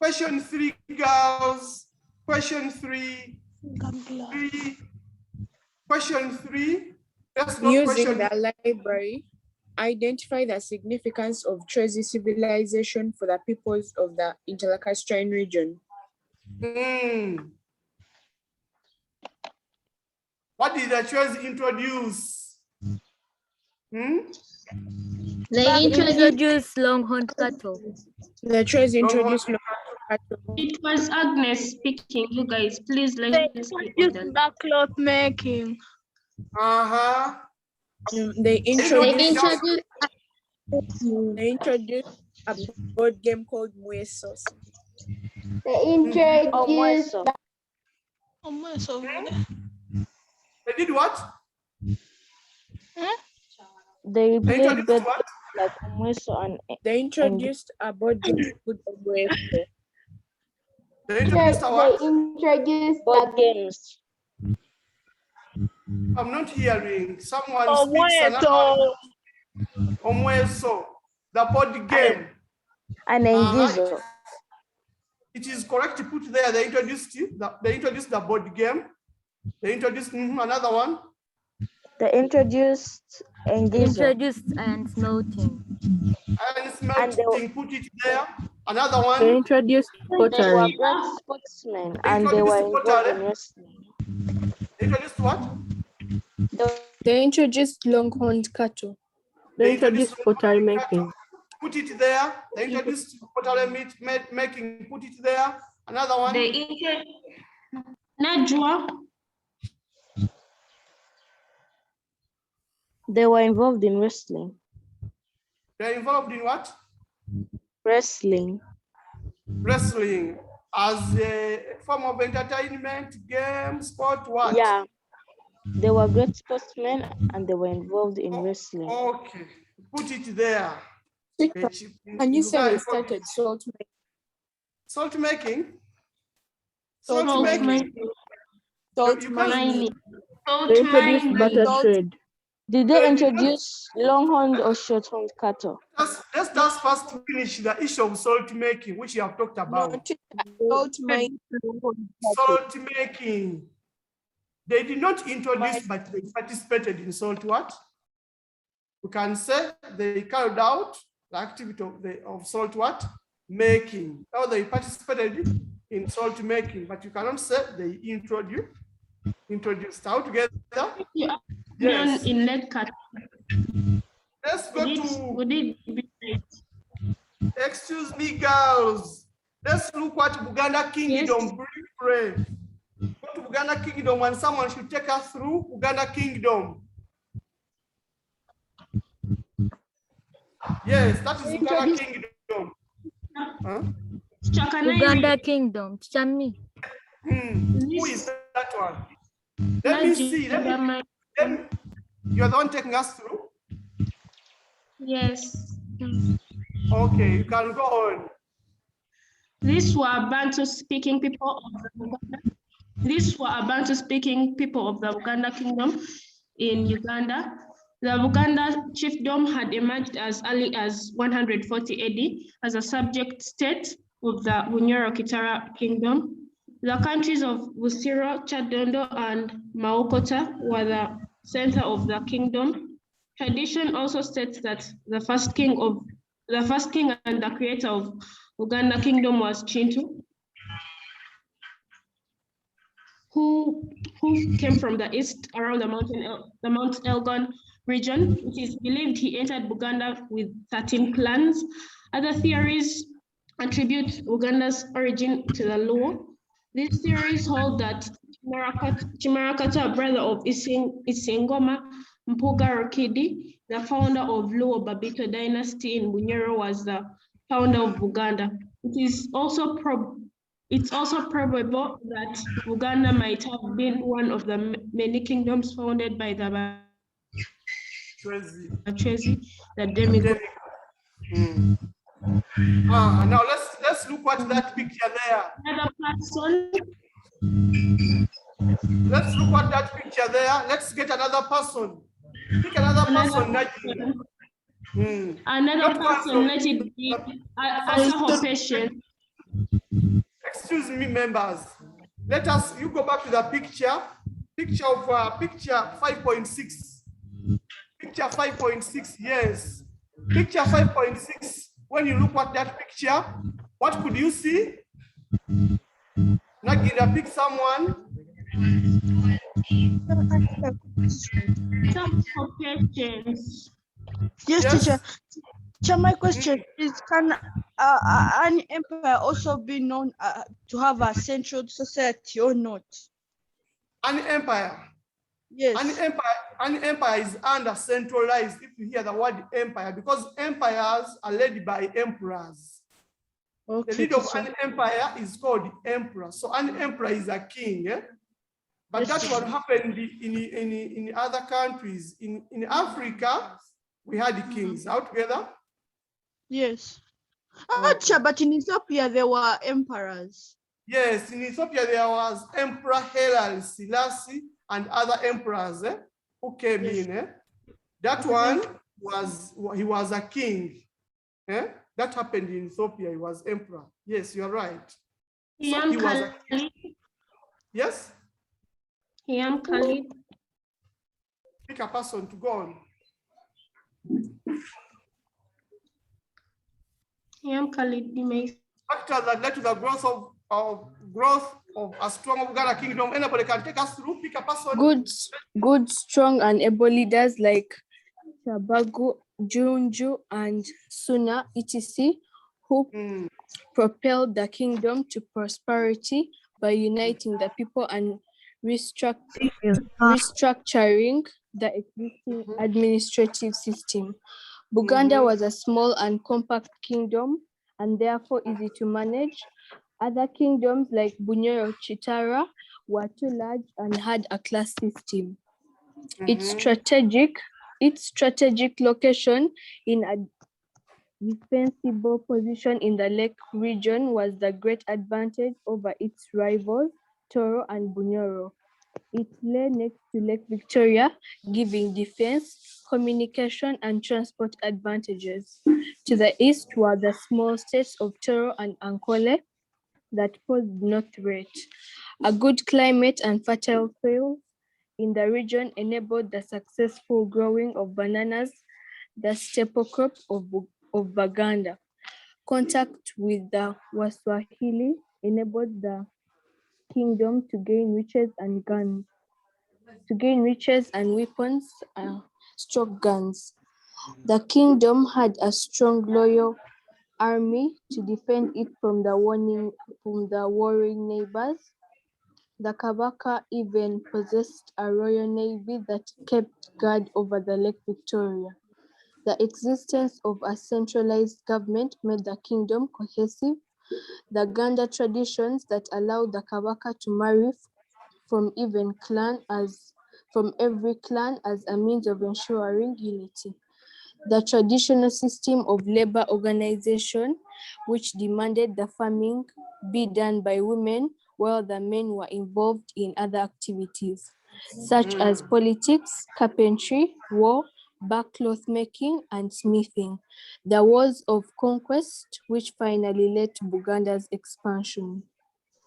Question 3, girls. Question 3. Question 3. Let's go using the library. Identify the significance of Trezi civilization for the peoples of the Interlacustrine region. What did the Trezi introduce? They introduced longhorn cattle. The Trezi introduced longhorn cattle. It was Agnes speaking, you guys. Please let's Introduced the cloth making. They introduced a board game called Muesos. They introduced They did what? They played introduced what? like Mueso and They introduced a board game called Mueso. They introduced what? They introduced board games. I'm not hearing. Someone speaks another. Omueso, the board game. And Engizo. It is correct to put there. They introduced the board game. They introduced another one. They introduced Engizo. Introduced and smelting. And smelting, put it there. Another one. They introduced pottery. They were great sportsmen and they were involved in wrestling. They introduced what? They introduced longhorn cattle. They introduced pottery making. Put it there. They introduced pottery making. Put it there. Another one. They introduced Najwa. They were involved in wrestling. They're involved in what? Wrestling. Wrestling as a form of entertainment, game, sport, what? Yeah. They were great sportsmen and they were involved in wrestling. Okay. Put it there. And you said they started salt making. Salt making? Salt making. Salt mining. They introduced butter trade. Did they introduce longhorned or shorthorned cattle? Let's just first finish the issue of salt making, which you have talked about. Salt mining. Salt making. They did not introduce, but they participated in salt what? We can say they carried out the activity of salt what? Making. Or they participated in salt making, but you cannot say they introduced. How together? Yes. In Let's go to. Excuse me, girls. Let's look at Buganda Kingdom. Pray. Go to Buganda Kingdom and someone should take us through Buganda Kingdom. Yes, that is Buganda Kingdom. Huh? Uganda Kingdom. Chami. Who is that one? Let me see. You're the one taking us through? Yes. Okay, you can go on. These were Bantu-speaking people of the Uganda. These were Bantu-speaking people of the Uganda Kingdom in Uganda. The Buganda chiefdom had emerged as early as 140 AD as a subject state of the Bunyoro-Kitara Kingdom. The countries of Busiro, Chadondo, and Maokota were the center of the kingdom. Tradition also states that the first king and the creator of Uganda Kingdom was Chintu, who came from the east around the Mount Elgon region. It is believed he entered Buganda with 13 clans. Other theories attribute Uganda's origin to the Luo. These theories hold that Chimarakata, brother of Isengoma Mpuga Rokidi, the founder of Luo Babito dynasty in Bunyoro, was the founder of Buganda. It's also probable that Uganda might have been one of the many kingdoms founded by the Trezi, the demigod. Now let's look at that picture there. Another person. Let's look at that picture there. Let's get another person. Pick another person. Another person, let it be patient. Excuse me, members. You go back to the picture of picture 5.6. Picture Picture 5.6, yes. Picture 5.6, when you look at that picture, what could you see? Nagira, pick someone. Some questions. Yes, Yes. teacher. Teacher, my question is, can an empire also be known to have a central society or not? An empire. Yes. An empire is under centralized, if you hear the word empire, because empires are led by emperors. Okay, the leader of teacher. an empire is called emperor. So an emperor is a king. Eh? But Yes, that's what teacher. happened in other countries. In Africa, we had the kings altogether. Yes. Teacher, but in Ethiopia, there were emperors. Yes, in Ethiopia, there was Emperor Haile Selassie and other emperors who came in. That one he was a king. That happened in Ethiopia, he was emperor. Yes, you're right. So he was a king. Yes? Khalid. Pick a person to go on. Khalid, factors that led to the growth of a strong Uganda kingdom. Anybody can take us through, pick a person. Good, strong, and able leaders like Shabagu, Junju, and Suna, etc., who propelled the kingdom to prosperity by uniting the people and restructuring the existing administrative system. Buganda was a small and compact kingdom and therefore easy to manage. Other kingdoms like Bunyoro, Chitara were too large and had a class system. Its strategic location in a defensible position in the Lake region was the great advantage over its rivals, Toro and Bunyoro. It lay next to Lake Victoria, giving defense, communication, and transport advantages. To the east were the small states of Toro and Ankole that posed no threat. A good climate and fertile soil in the region enabled the successful growing of bananas, the staple crop of Baganda. Contact with the Waswahili enabled the kingdom to gain riches and weapons, stroke guns. The kingdom had a strong loyal army to defend it from the warring neighbors. The Kabaka even possessed a royal navy that kept guard over the Lake Victoria. The existence of a centralized government made the kingdom cohesive. The Ganda traditions that allowed the Kabaka to marry from every clan as a means of ensuring unity. The traditional system of labor organization, which demanded the farming be done by women while the men were involved in other activities, such as politics, carpentry, war, backcloth making, and smithing. The wars of conquest, which finally led to Buganda's expansion.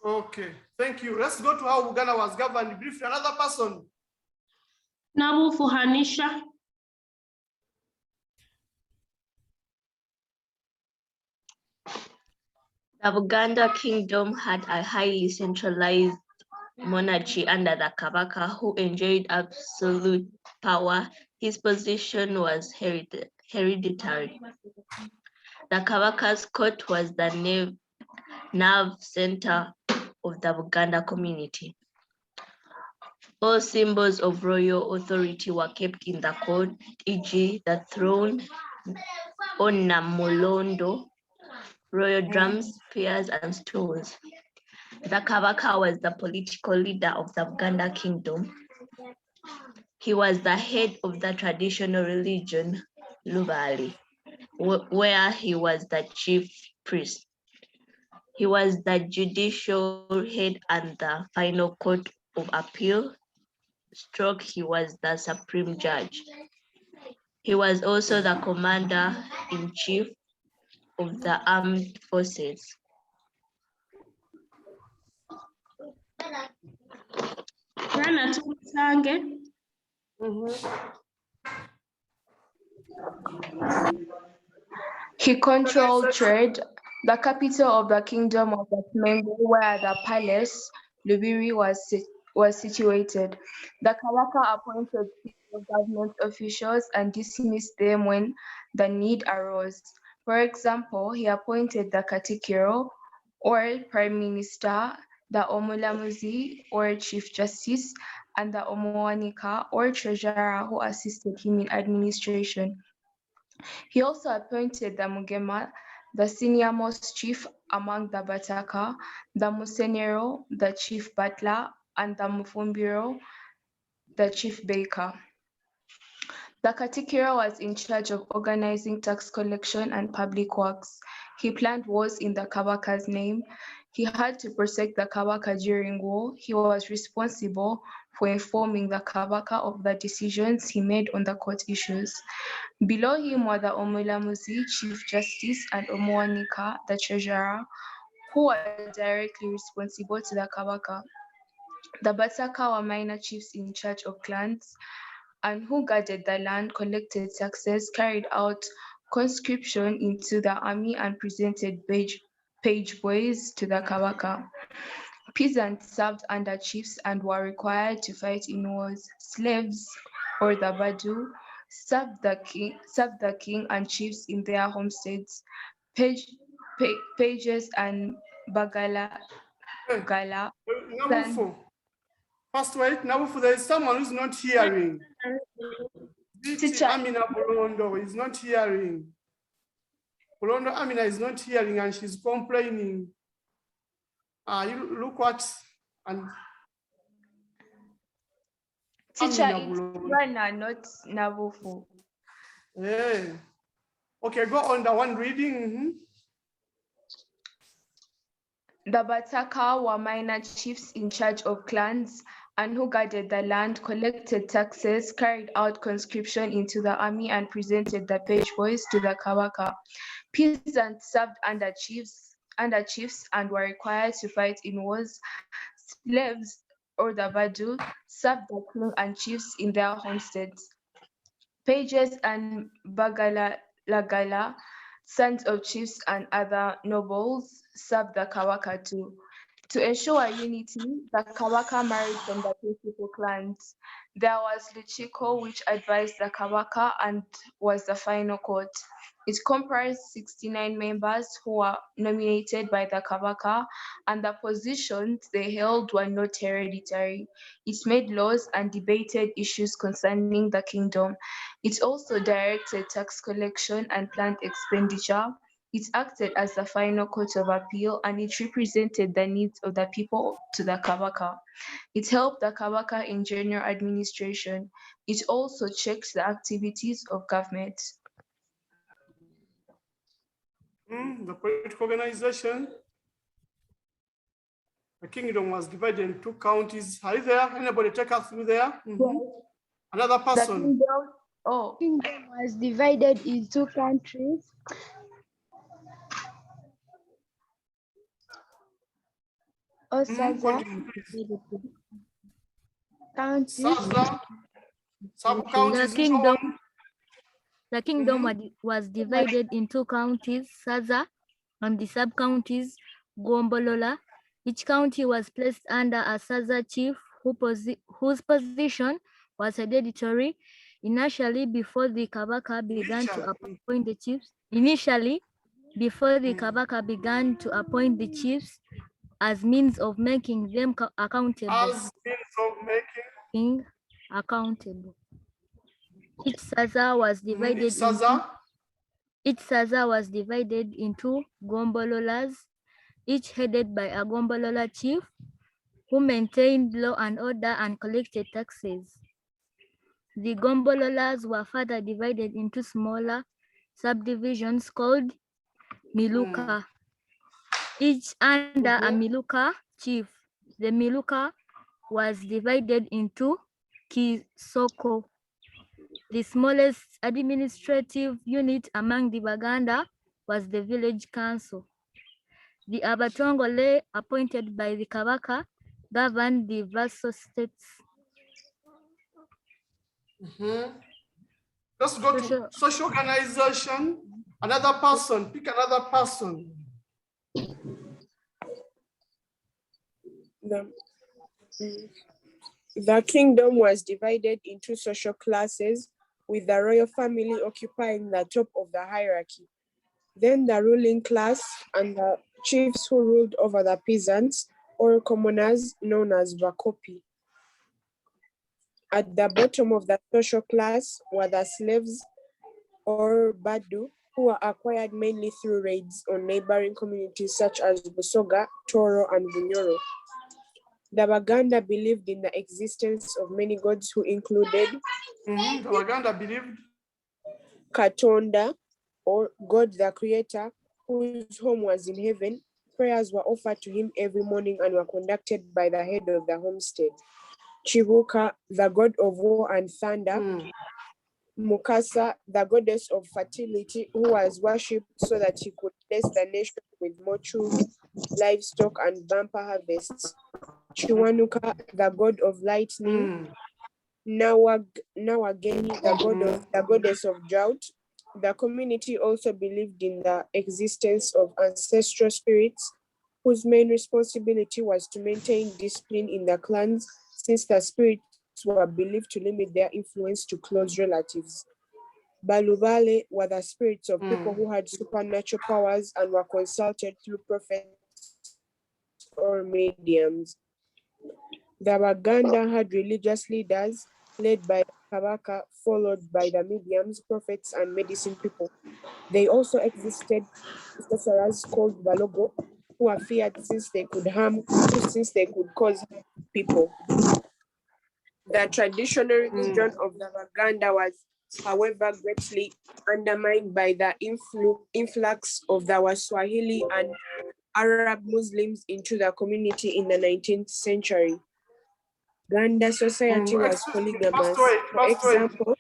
Okay, thank you. Let's go to how Uganda was governed briefly. Another person. Nabu Fuhanisha. The Buganda kingdom had a highly centralized monarchy under the Kabaka, who enjoyed absolute power. His position was hereditary. The Kabaka's court was the nerve center of the Buganda community. All symbols of royal authority were kept in the court, e.g. the throne, Tr.Malende, royal drums, spears, and stools. The Kabaka was the political leader of the Buganda kingdom. He was the head of the traditional religion, Lubali, where he was the chief priest. He was the judicial head and the final court of appeal. He was the supreme judge. He was also the commander-in-chief of the armed forces. He controlled trade. The capital of the kingdom of the Tr.Malende, where the palace, Lubiri, was situated. The Kabaka appointed civil government officials and dismissed them when the need arose. For example, he appointed the Katikiro, or Prime Minister, the Omulamuzi, or Chief Justice, and the Omowanika, or Treasurer, who assisted him in administration. He also appointed the Mugema, the senior-most chief among the Bataka, the Musenero, the chief butler, and the Mufumbiro, the chief baker. The Katikiro was in charge of organizing tax collection and public works. He planned wars in the Kabaka's name. He had to protect the Kabaka during war. He was responsible for informing the Kabaka of the decisions he made on the court issues. Below him were the Omulamuzi, Chief Justice, and Omowanika, the Treasurer, who were directly responsible to the Kabaka. The Bataka were minor chiefs in charge of clans and who guarded the land, collected taxes, carried out conscription into the army, and presented page boys to the Kabaka. Peasants served under chiefs and were required to fight in wars. Slaves, or the Badu, served the king and chiefs in their homesteads. Pages and Bagala Gala. Nabufu. First, wait, Nabufu, there is someone who's not hearing. Teacher Amina Bolondo is not hearing. Bolondo Amina is not hearing and she's complaining. You look what and Teacher, Amina it's Bolondo. Rana, not Nabufu. Yeah. Okay, go on the one reading. The Bataka were minor chiefs in charge of clans and who guarded the land, collected taxes, carried out conscription into the army, and presented the page boys to the Kabaka. Peasants served under chiefs and were required to fight in wars. Slaves, or the Badu, served the king and chiefs in their homesteads. Pages and Lagala, sons of chiefs and other nobles, served the Kawaka too. To ensure unity, the Kawaka married from the principal clans. There was Luchiko, which advised the Kawaka and was the final court. It comprised 69 members who were nominated by the Kawaka, and the positions they held were not hereditary. It made laws and debated issues concerning the kingdom. It also directed tax collection and planned expenditure. It acted as the final court of appeal, and it represented the needs of the people to the Kabaka. It helped the Kabaka in general administration. It also checked the activities of government. The political organization. The kingdom was divided in 2 counties. Are you there? Anybody take us through there? Another person. The kingdom was divided in 2 countries. Osaza, The kingdom was divided in 2 counties, Saza and the sub-counties Gombolola. Each county was placed under a Saza chief whose position was hereditary. Initially, before the Kabaka began to appoint the chiefs, as means of making them accountable. Each Saza was divided into Gombololas, each headed by a Gombolola chief who maintained law and order and collected taxes. The Gombololas were further divided into smaller subdivisions called Miluka, each under a Miluka chief. The Miluka was divided into Kisoko. The smallest administrative unit among the Baganda was the village council. The Abatongole, appointed by the Kabaka, governed the vassal states. Let's go to social organization. Another person, pick another person. The kingdom was divided into social classes, with the royal family occupying the top of the hierarchy. Then the ruling class and the chiefs who ruled over the peasants or commoners known as Vakopi. At the bottom of the social class were the slaves or Badu, who were acquired mainly through raids on neighboring communities such as Busoga, Toro, and Bunyoro. The Baganda believed in the existence of many gods who included the Baganda believed Katonda, or God the Creator, whose home was in heaven. Prayers were offered to him every morning and were conducted by the head of the homestead. Chivuka, the god of war and thunder. Mukasa, the goddess of fertility, who was worshipped so that he could bless the nation with more children, livestock, and bumper harvests. Chiwanuka, the god of lightning. Nawageni, the goddess of drought. The community also believed in the existence of ancestral spirits, whose main responsibility was to maintain discipline in the clans, since the spirits were believed to limit their influence to close relatives. Balubale were the spirits of people who had supernatural powers and were consulted through prophets or mediums. The Baganda had religious leaders led by Kabaka, followed by the mediums, prophets, and medicine people. They also existed sorcerers called Balogo, who are feared since they could cause harm to people. The traditional religion of the Baganda was, however, greatly undermined by the influx of the Waswahili and Arab Muslims into the community in the 19th century. Ganda society was polygamous. For example,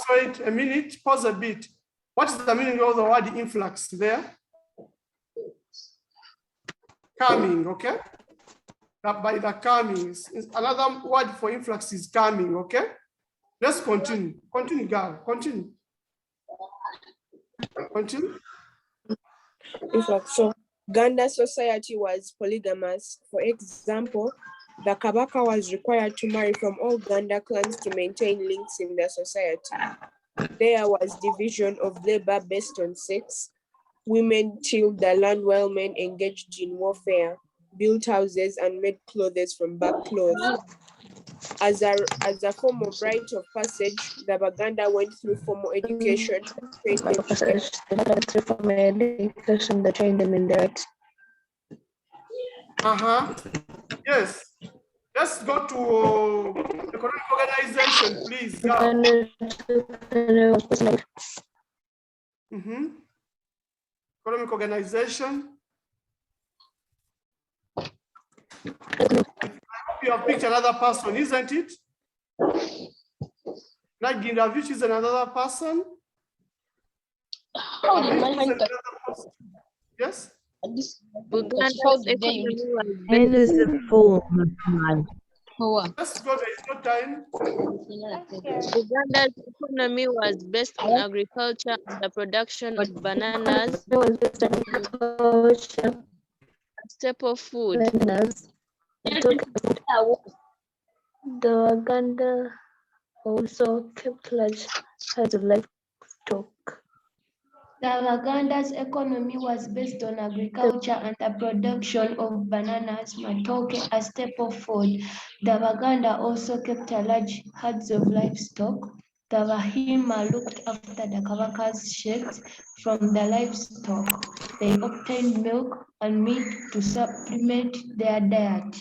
wait a minute, pause a bit. What is the meaning of the word influx there? Coming, okay? By the coming. Another word for influx is coming, okay? Let's continue. Continue, girl. Continue. Continue. So, Ganda society was polygamous. For example, the Kabaka was required to marry from all Ganda clans to maintain links in the society. There was division of labor based on sex. Women tilled the land while men engaged in warfare, built houses, and made clothes from bark cloth. As a form of rite of passage, the Baganda went through formal education, that trained them in the right. Yes. Let's go to economic organization, please. Economic organization. You have picked another person, isn't it? Like Gindavich is another person. Yes? Uganda's economy was Let's go, there is no time. Uganda's economy was based on agriculture and the production of bananas, a staple food. The Uganda also kept large herds of livestock. The Uganda's economy was based on agriculture and the production of bananas, matoke, a staple food. The Baganda also kept a large herds of livestock. The Bahima looked after the Kabaka's sheds from the livestock. They obtained milk and meat to supplement their diet.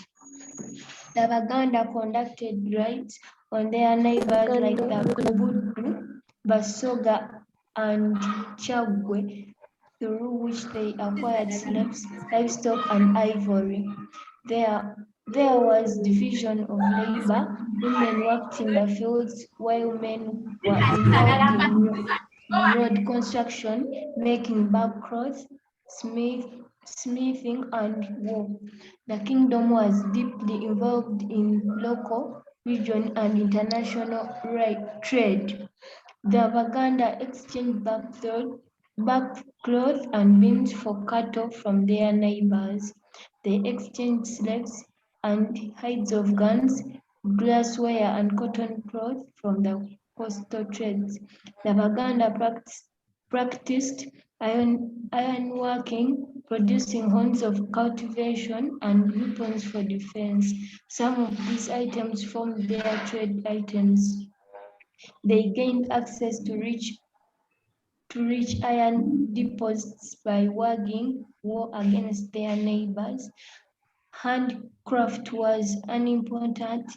The Baganda conducted raids on their neighbors like the Kubudu, Basoga, and Chagwe, through which they acquired slaves, livestock, and ivory. There was division of labor. Women worked in the fields while men were involved in road construction, making backcloth, smithing, and wool. The kingdom was deeply involved in local, regional, and international trade. The Baganda exchanged backcloth and beans for cattle from their neighbors. They exchanged slaves and hides of guns, glassware, and cotton cloth from the coastal trades. The Baganda practiced ironworking, producing horns of cultivation and weapons for defense. Some of these items formed their trade items. They gained access to rich iron deposits by waging war against their neighbors. Handcraft was an important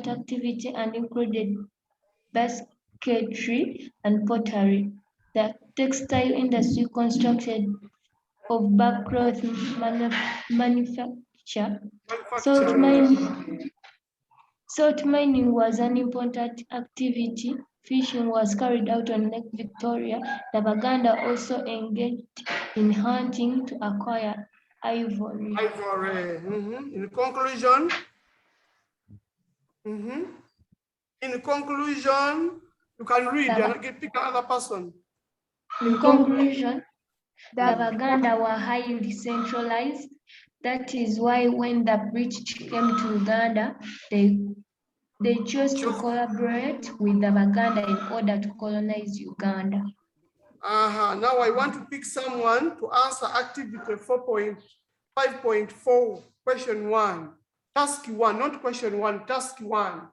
activity and included basketry and pottery. The textile industry constructed of backcloth manufacture. Salt mining was an important activity. Fishing was carried out on Lake Victoria. The Baganda also engaged in hunting to acquire ivory. In conclusion, in conclusion, you can read and pick another person. In conclusion, the Baganda were highly centralized. That is why when the British came to Uganda, they chose to collaborate with the Baganda in order to colonize Uganda. Now I want to pick someone to answer activity 4.5.4, question 1. Task 1, not question 1, task 1.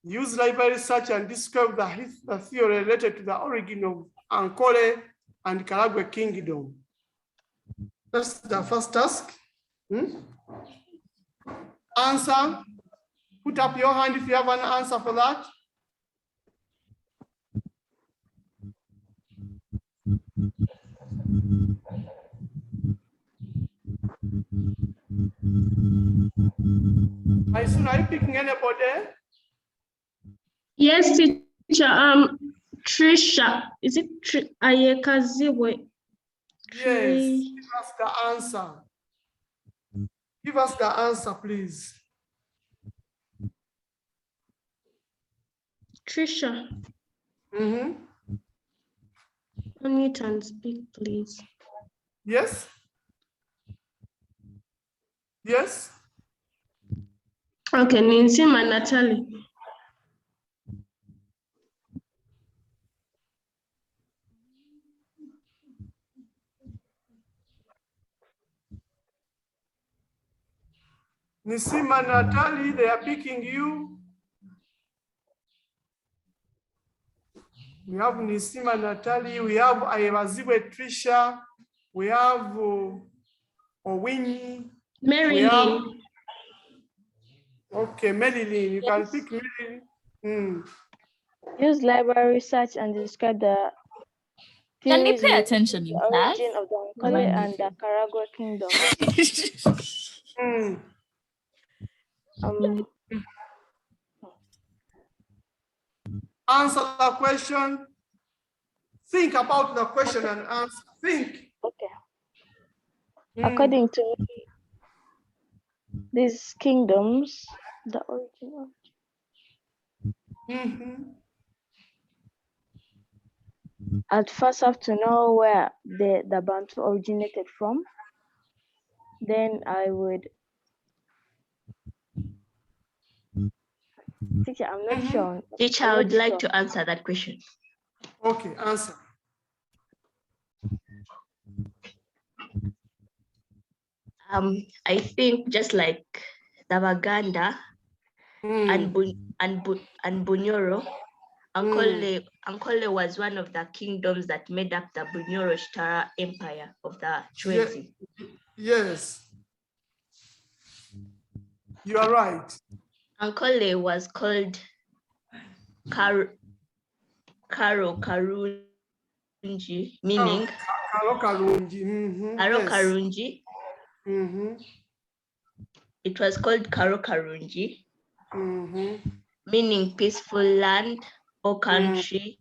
Use library search and describe the theory related to the origin of Ankole and Karagwe Kingdom. That's the first task. Answer. Put up your hand if you have an answer for that. Are you picking anybody? Yes, teacher. Trisha. Is it Ayekaziwe? Yes. Give us the answer. Give us the answer, please. Trisha. Unmute and speak, please. Yes. Yes. Okay, Ninsima Natalie. Nisima Natali, they are picking you. We have Nisima Natali, we have Ayawaziwe Trisha, we have Owini. Marilyn. Okay, Marilyn, you can pick Marilyn. Use library research and describe the Can we theories pay related to attention the in class? origin of the Ankole and the Karagwe Kingdom. Answer the question. Think about the question and answer. Think. Okay. According to me, these kingdoms, the origin of I'd first have to know where the Bantu originated from. Then I would. Teacher, I'm not sure. Teacher, I would like to answer that question. Okay, answer. I think just like the Baganda and Bunyoro, Ankole was one of the kingdoms that made up the Bunyoro Shtara Empire of the Chwezi. Yes. You are right. Ankole was called Karo Karunji, meaning Karo Karunji. Karo Karunji. It was called Karo Karunji, meaning peaceful land or country.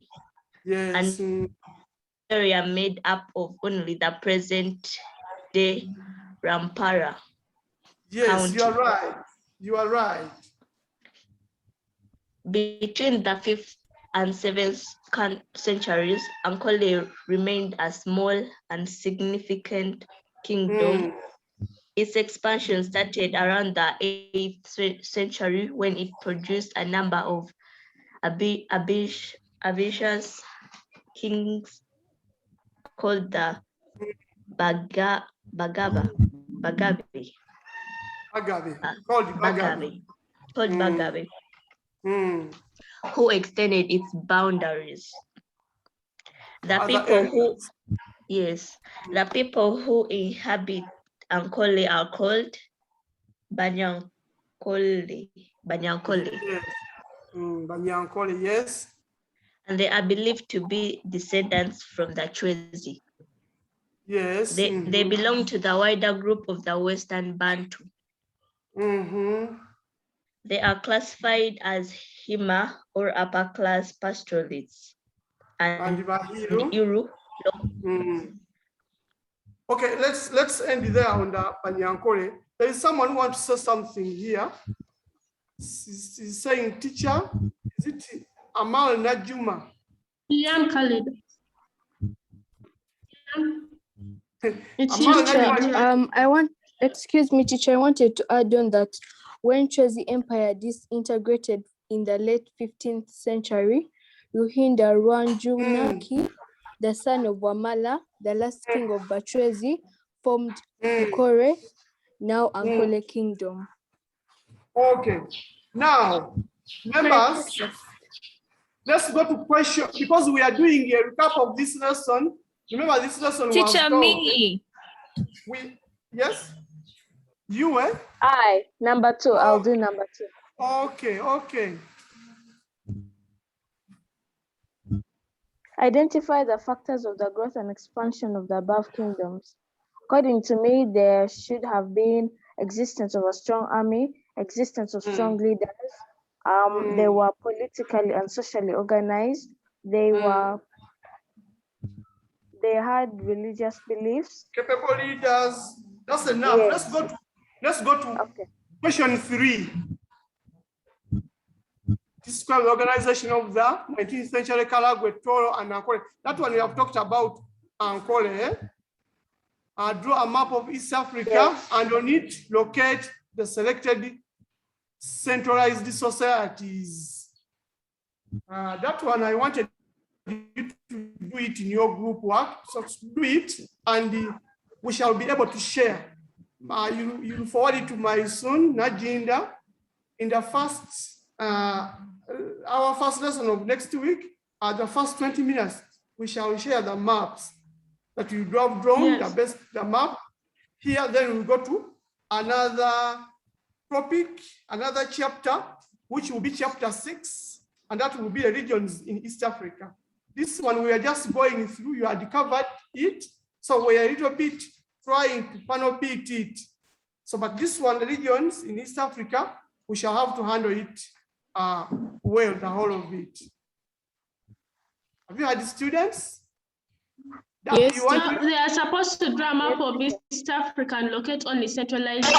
Yes. And area made up of only the present day Rampara. Yes, County. you are right. You are right. Between the 5th and 7th centuries, Ankole remained a small and significant kingdom. Its expansion started around the 8th century when it produced a number of ambitious kings called the Bagabe. Who extended its boundaries. The people who inhabit Ankole are called Banyankole. Yes. Banyankole, yes. And they are believed to be descendants from the Chwezi. Yes. They belong to the wider group of the Western Bantu. They are classified as Hima or upper class pastoralists. And Iru. Okay, let's end there on the Banyankole. There is someone who wants to say something here. He's saying, teacher, is it Amal Najuma? Yam Khalid. Teacher, excuse me, teacher, I wanted to add on that when Chwezi Empire disintegrated in the late 15th century, Ruhinda Rwanjunaki, the son of Wamala, the last king of Bachwezi, formed Nkore, now Ankole Kingdom. Okay, now, members, let's go to question, because we are doing a recap of this lesson. Remember, this lesson was Teacher, told, me. Yes? You, eh? I, number 2, I'll do number 2. Okay. Identify the factors of the growth and expansion of the above kingdoms. According to me, there should have been existence of a strong army, existence of strong leaders. They were politically and socially organized. They had religious beliefs. Capable leaders. That's enough. Yes. Let's go to question 3. Describe the organization of the 19th century Karagwe, Toro, and Ankole. That one we have talked about Ankole. Draw a map of East Africa, and on it locate the selected centralized societies. That one I wanted you to do it in your group work, so do it, and we shall be able to share. You'll forward it to my son, Najinda, in the first, our first lesson of next week, the first 20 minutes, we shall share the maps that you have drawn, the map. Here, then we'll go to another topic, another chapter, which will be chapter 6, and that will be the regions in East Africa. This one we are just going through, you had covered it, so we are a little bit trying to panel beat it. So, but this one, the regions in East Africa, we shall have to handle it well, the whole of it. Have you had students? Yes, they are supposed to draw a map of East Africa and locate only centralized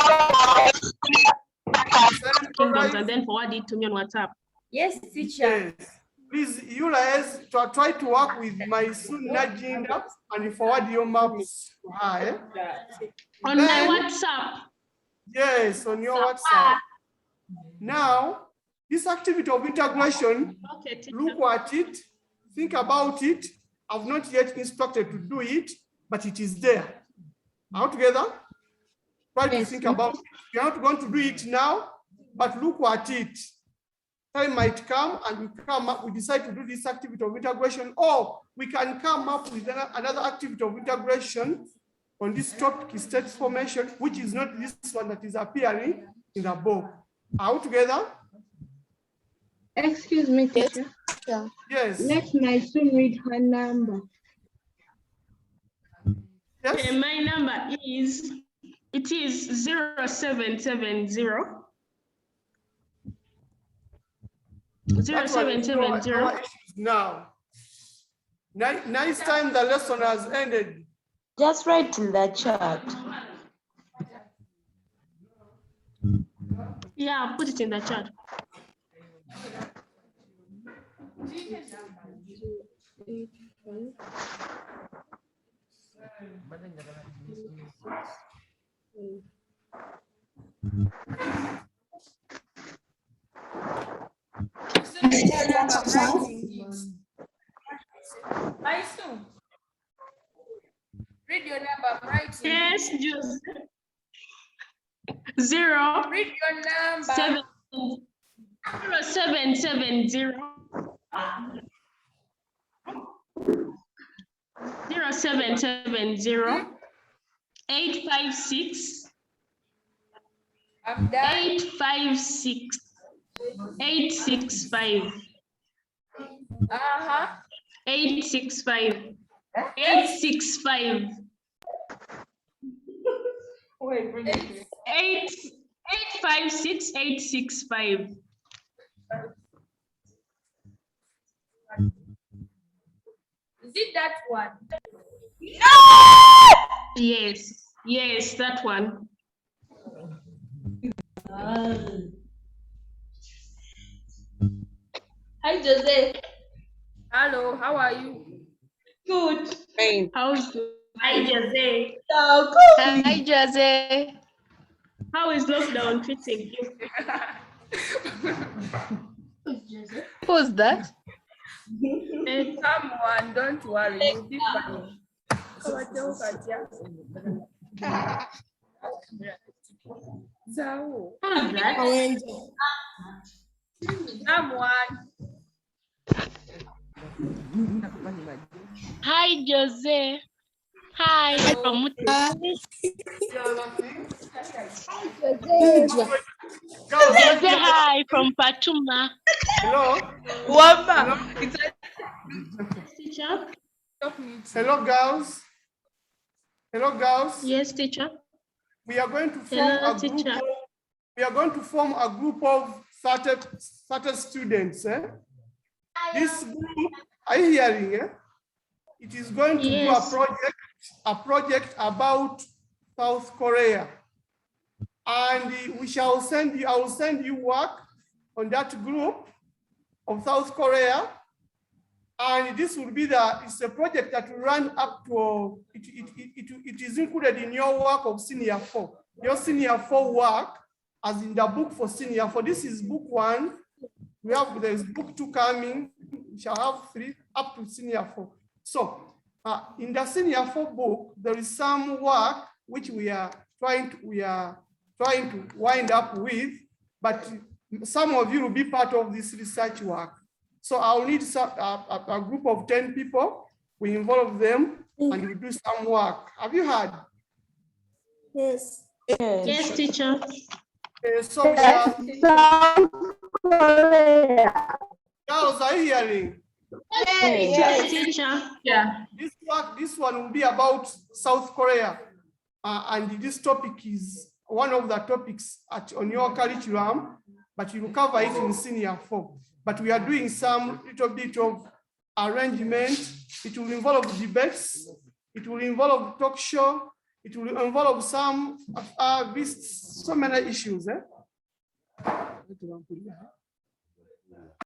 kingdoms and then forward it to me on WhatsApp. Yes, teacher. Yes. Please, you guys try to work with my son Najinda and forward your maps to her. On my WhatsApp. Yes, on your WhatsApp. Now, this activity of integration, look at it, think about it. I've not yet instructed to do it, but it is there. All together, try to think about it. You're not going to do it now, but look at it. Time might come and we decide to do this activity of integration, or we can come up with another activity of integration on this topic, state formation, which is not this one that is appearing in the book. All together? Excuse me, teacher. Yes. Let my son read her number. Yes. Okay, my number is 0770 0770. Now, nice time the lesson has ended. Just write in the chat. Yeah, put it in the chat. Read your number, I'm writing. Yes, just 0. Read your number. 0770 0770 856 I'm done. 856 865 865 865 Wait, bring it. 856 865. Is it that one? Yes, that one. Hi, Jose. Hello, how are you? Good. How's good? Hi, Jose. Hi, Jose. How is lockdown treating you? Who's that? Someone, don't worry, you'll be fine. Zao. Who's that? Someone. Hi, Jose. Hi, from Jose, hi from Patuma. Hello. Wamba. Teacher. Hello, girls. Hello, girls. Yes, teacher. We are going to form Hello, a group. teacher. We are going to form a group of 30 students. This group, are you hearing? It is going to do a project about South Korea. And we shall send you, I will send you work on that group of South Korea. And this will be it's a project that will run up to, it is included in your work of senior 4. Your senior 4 work, as in the book for senior 4. This is book 1. There's book 2 coming. We shall have 3 up to senior 4. So in the senior 4 book, there is some work which we are trying to wind up with, but some of you will be part of this research work. So I'll need a group of 10 people. We involve them and we do some work. Have you heard? Yes. Yes, teacher. So girls, are you hearing? Yes, teacher. Yeah. This one will be about South Korea. And this topic is one of the topics on your curriculum, but you will cover it in senior 4. But we are doing some little bit of arrangement. It will involve debates. It will involve talk show. It will involve so many issues.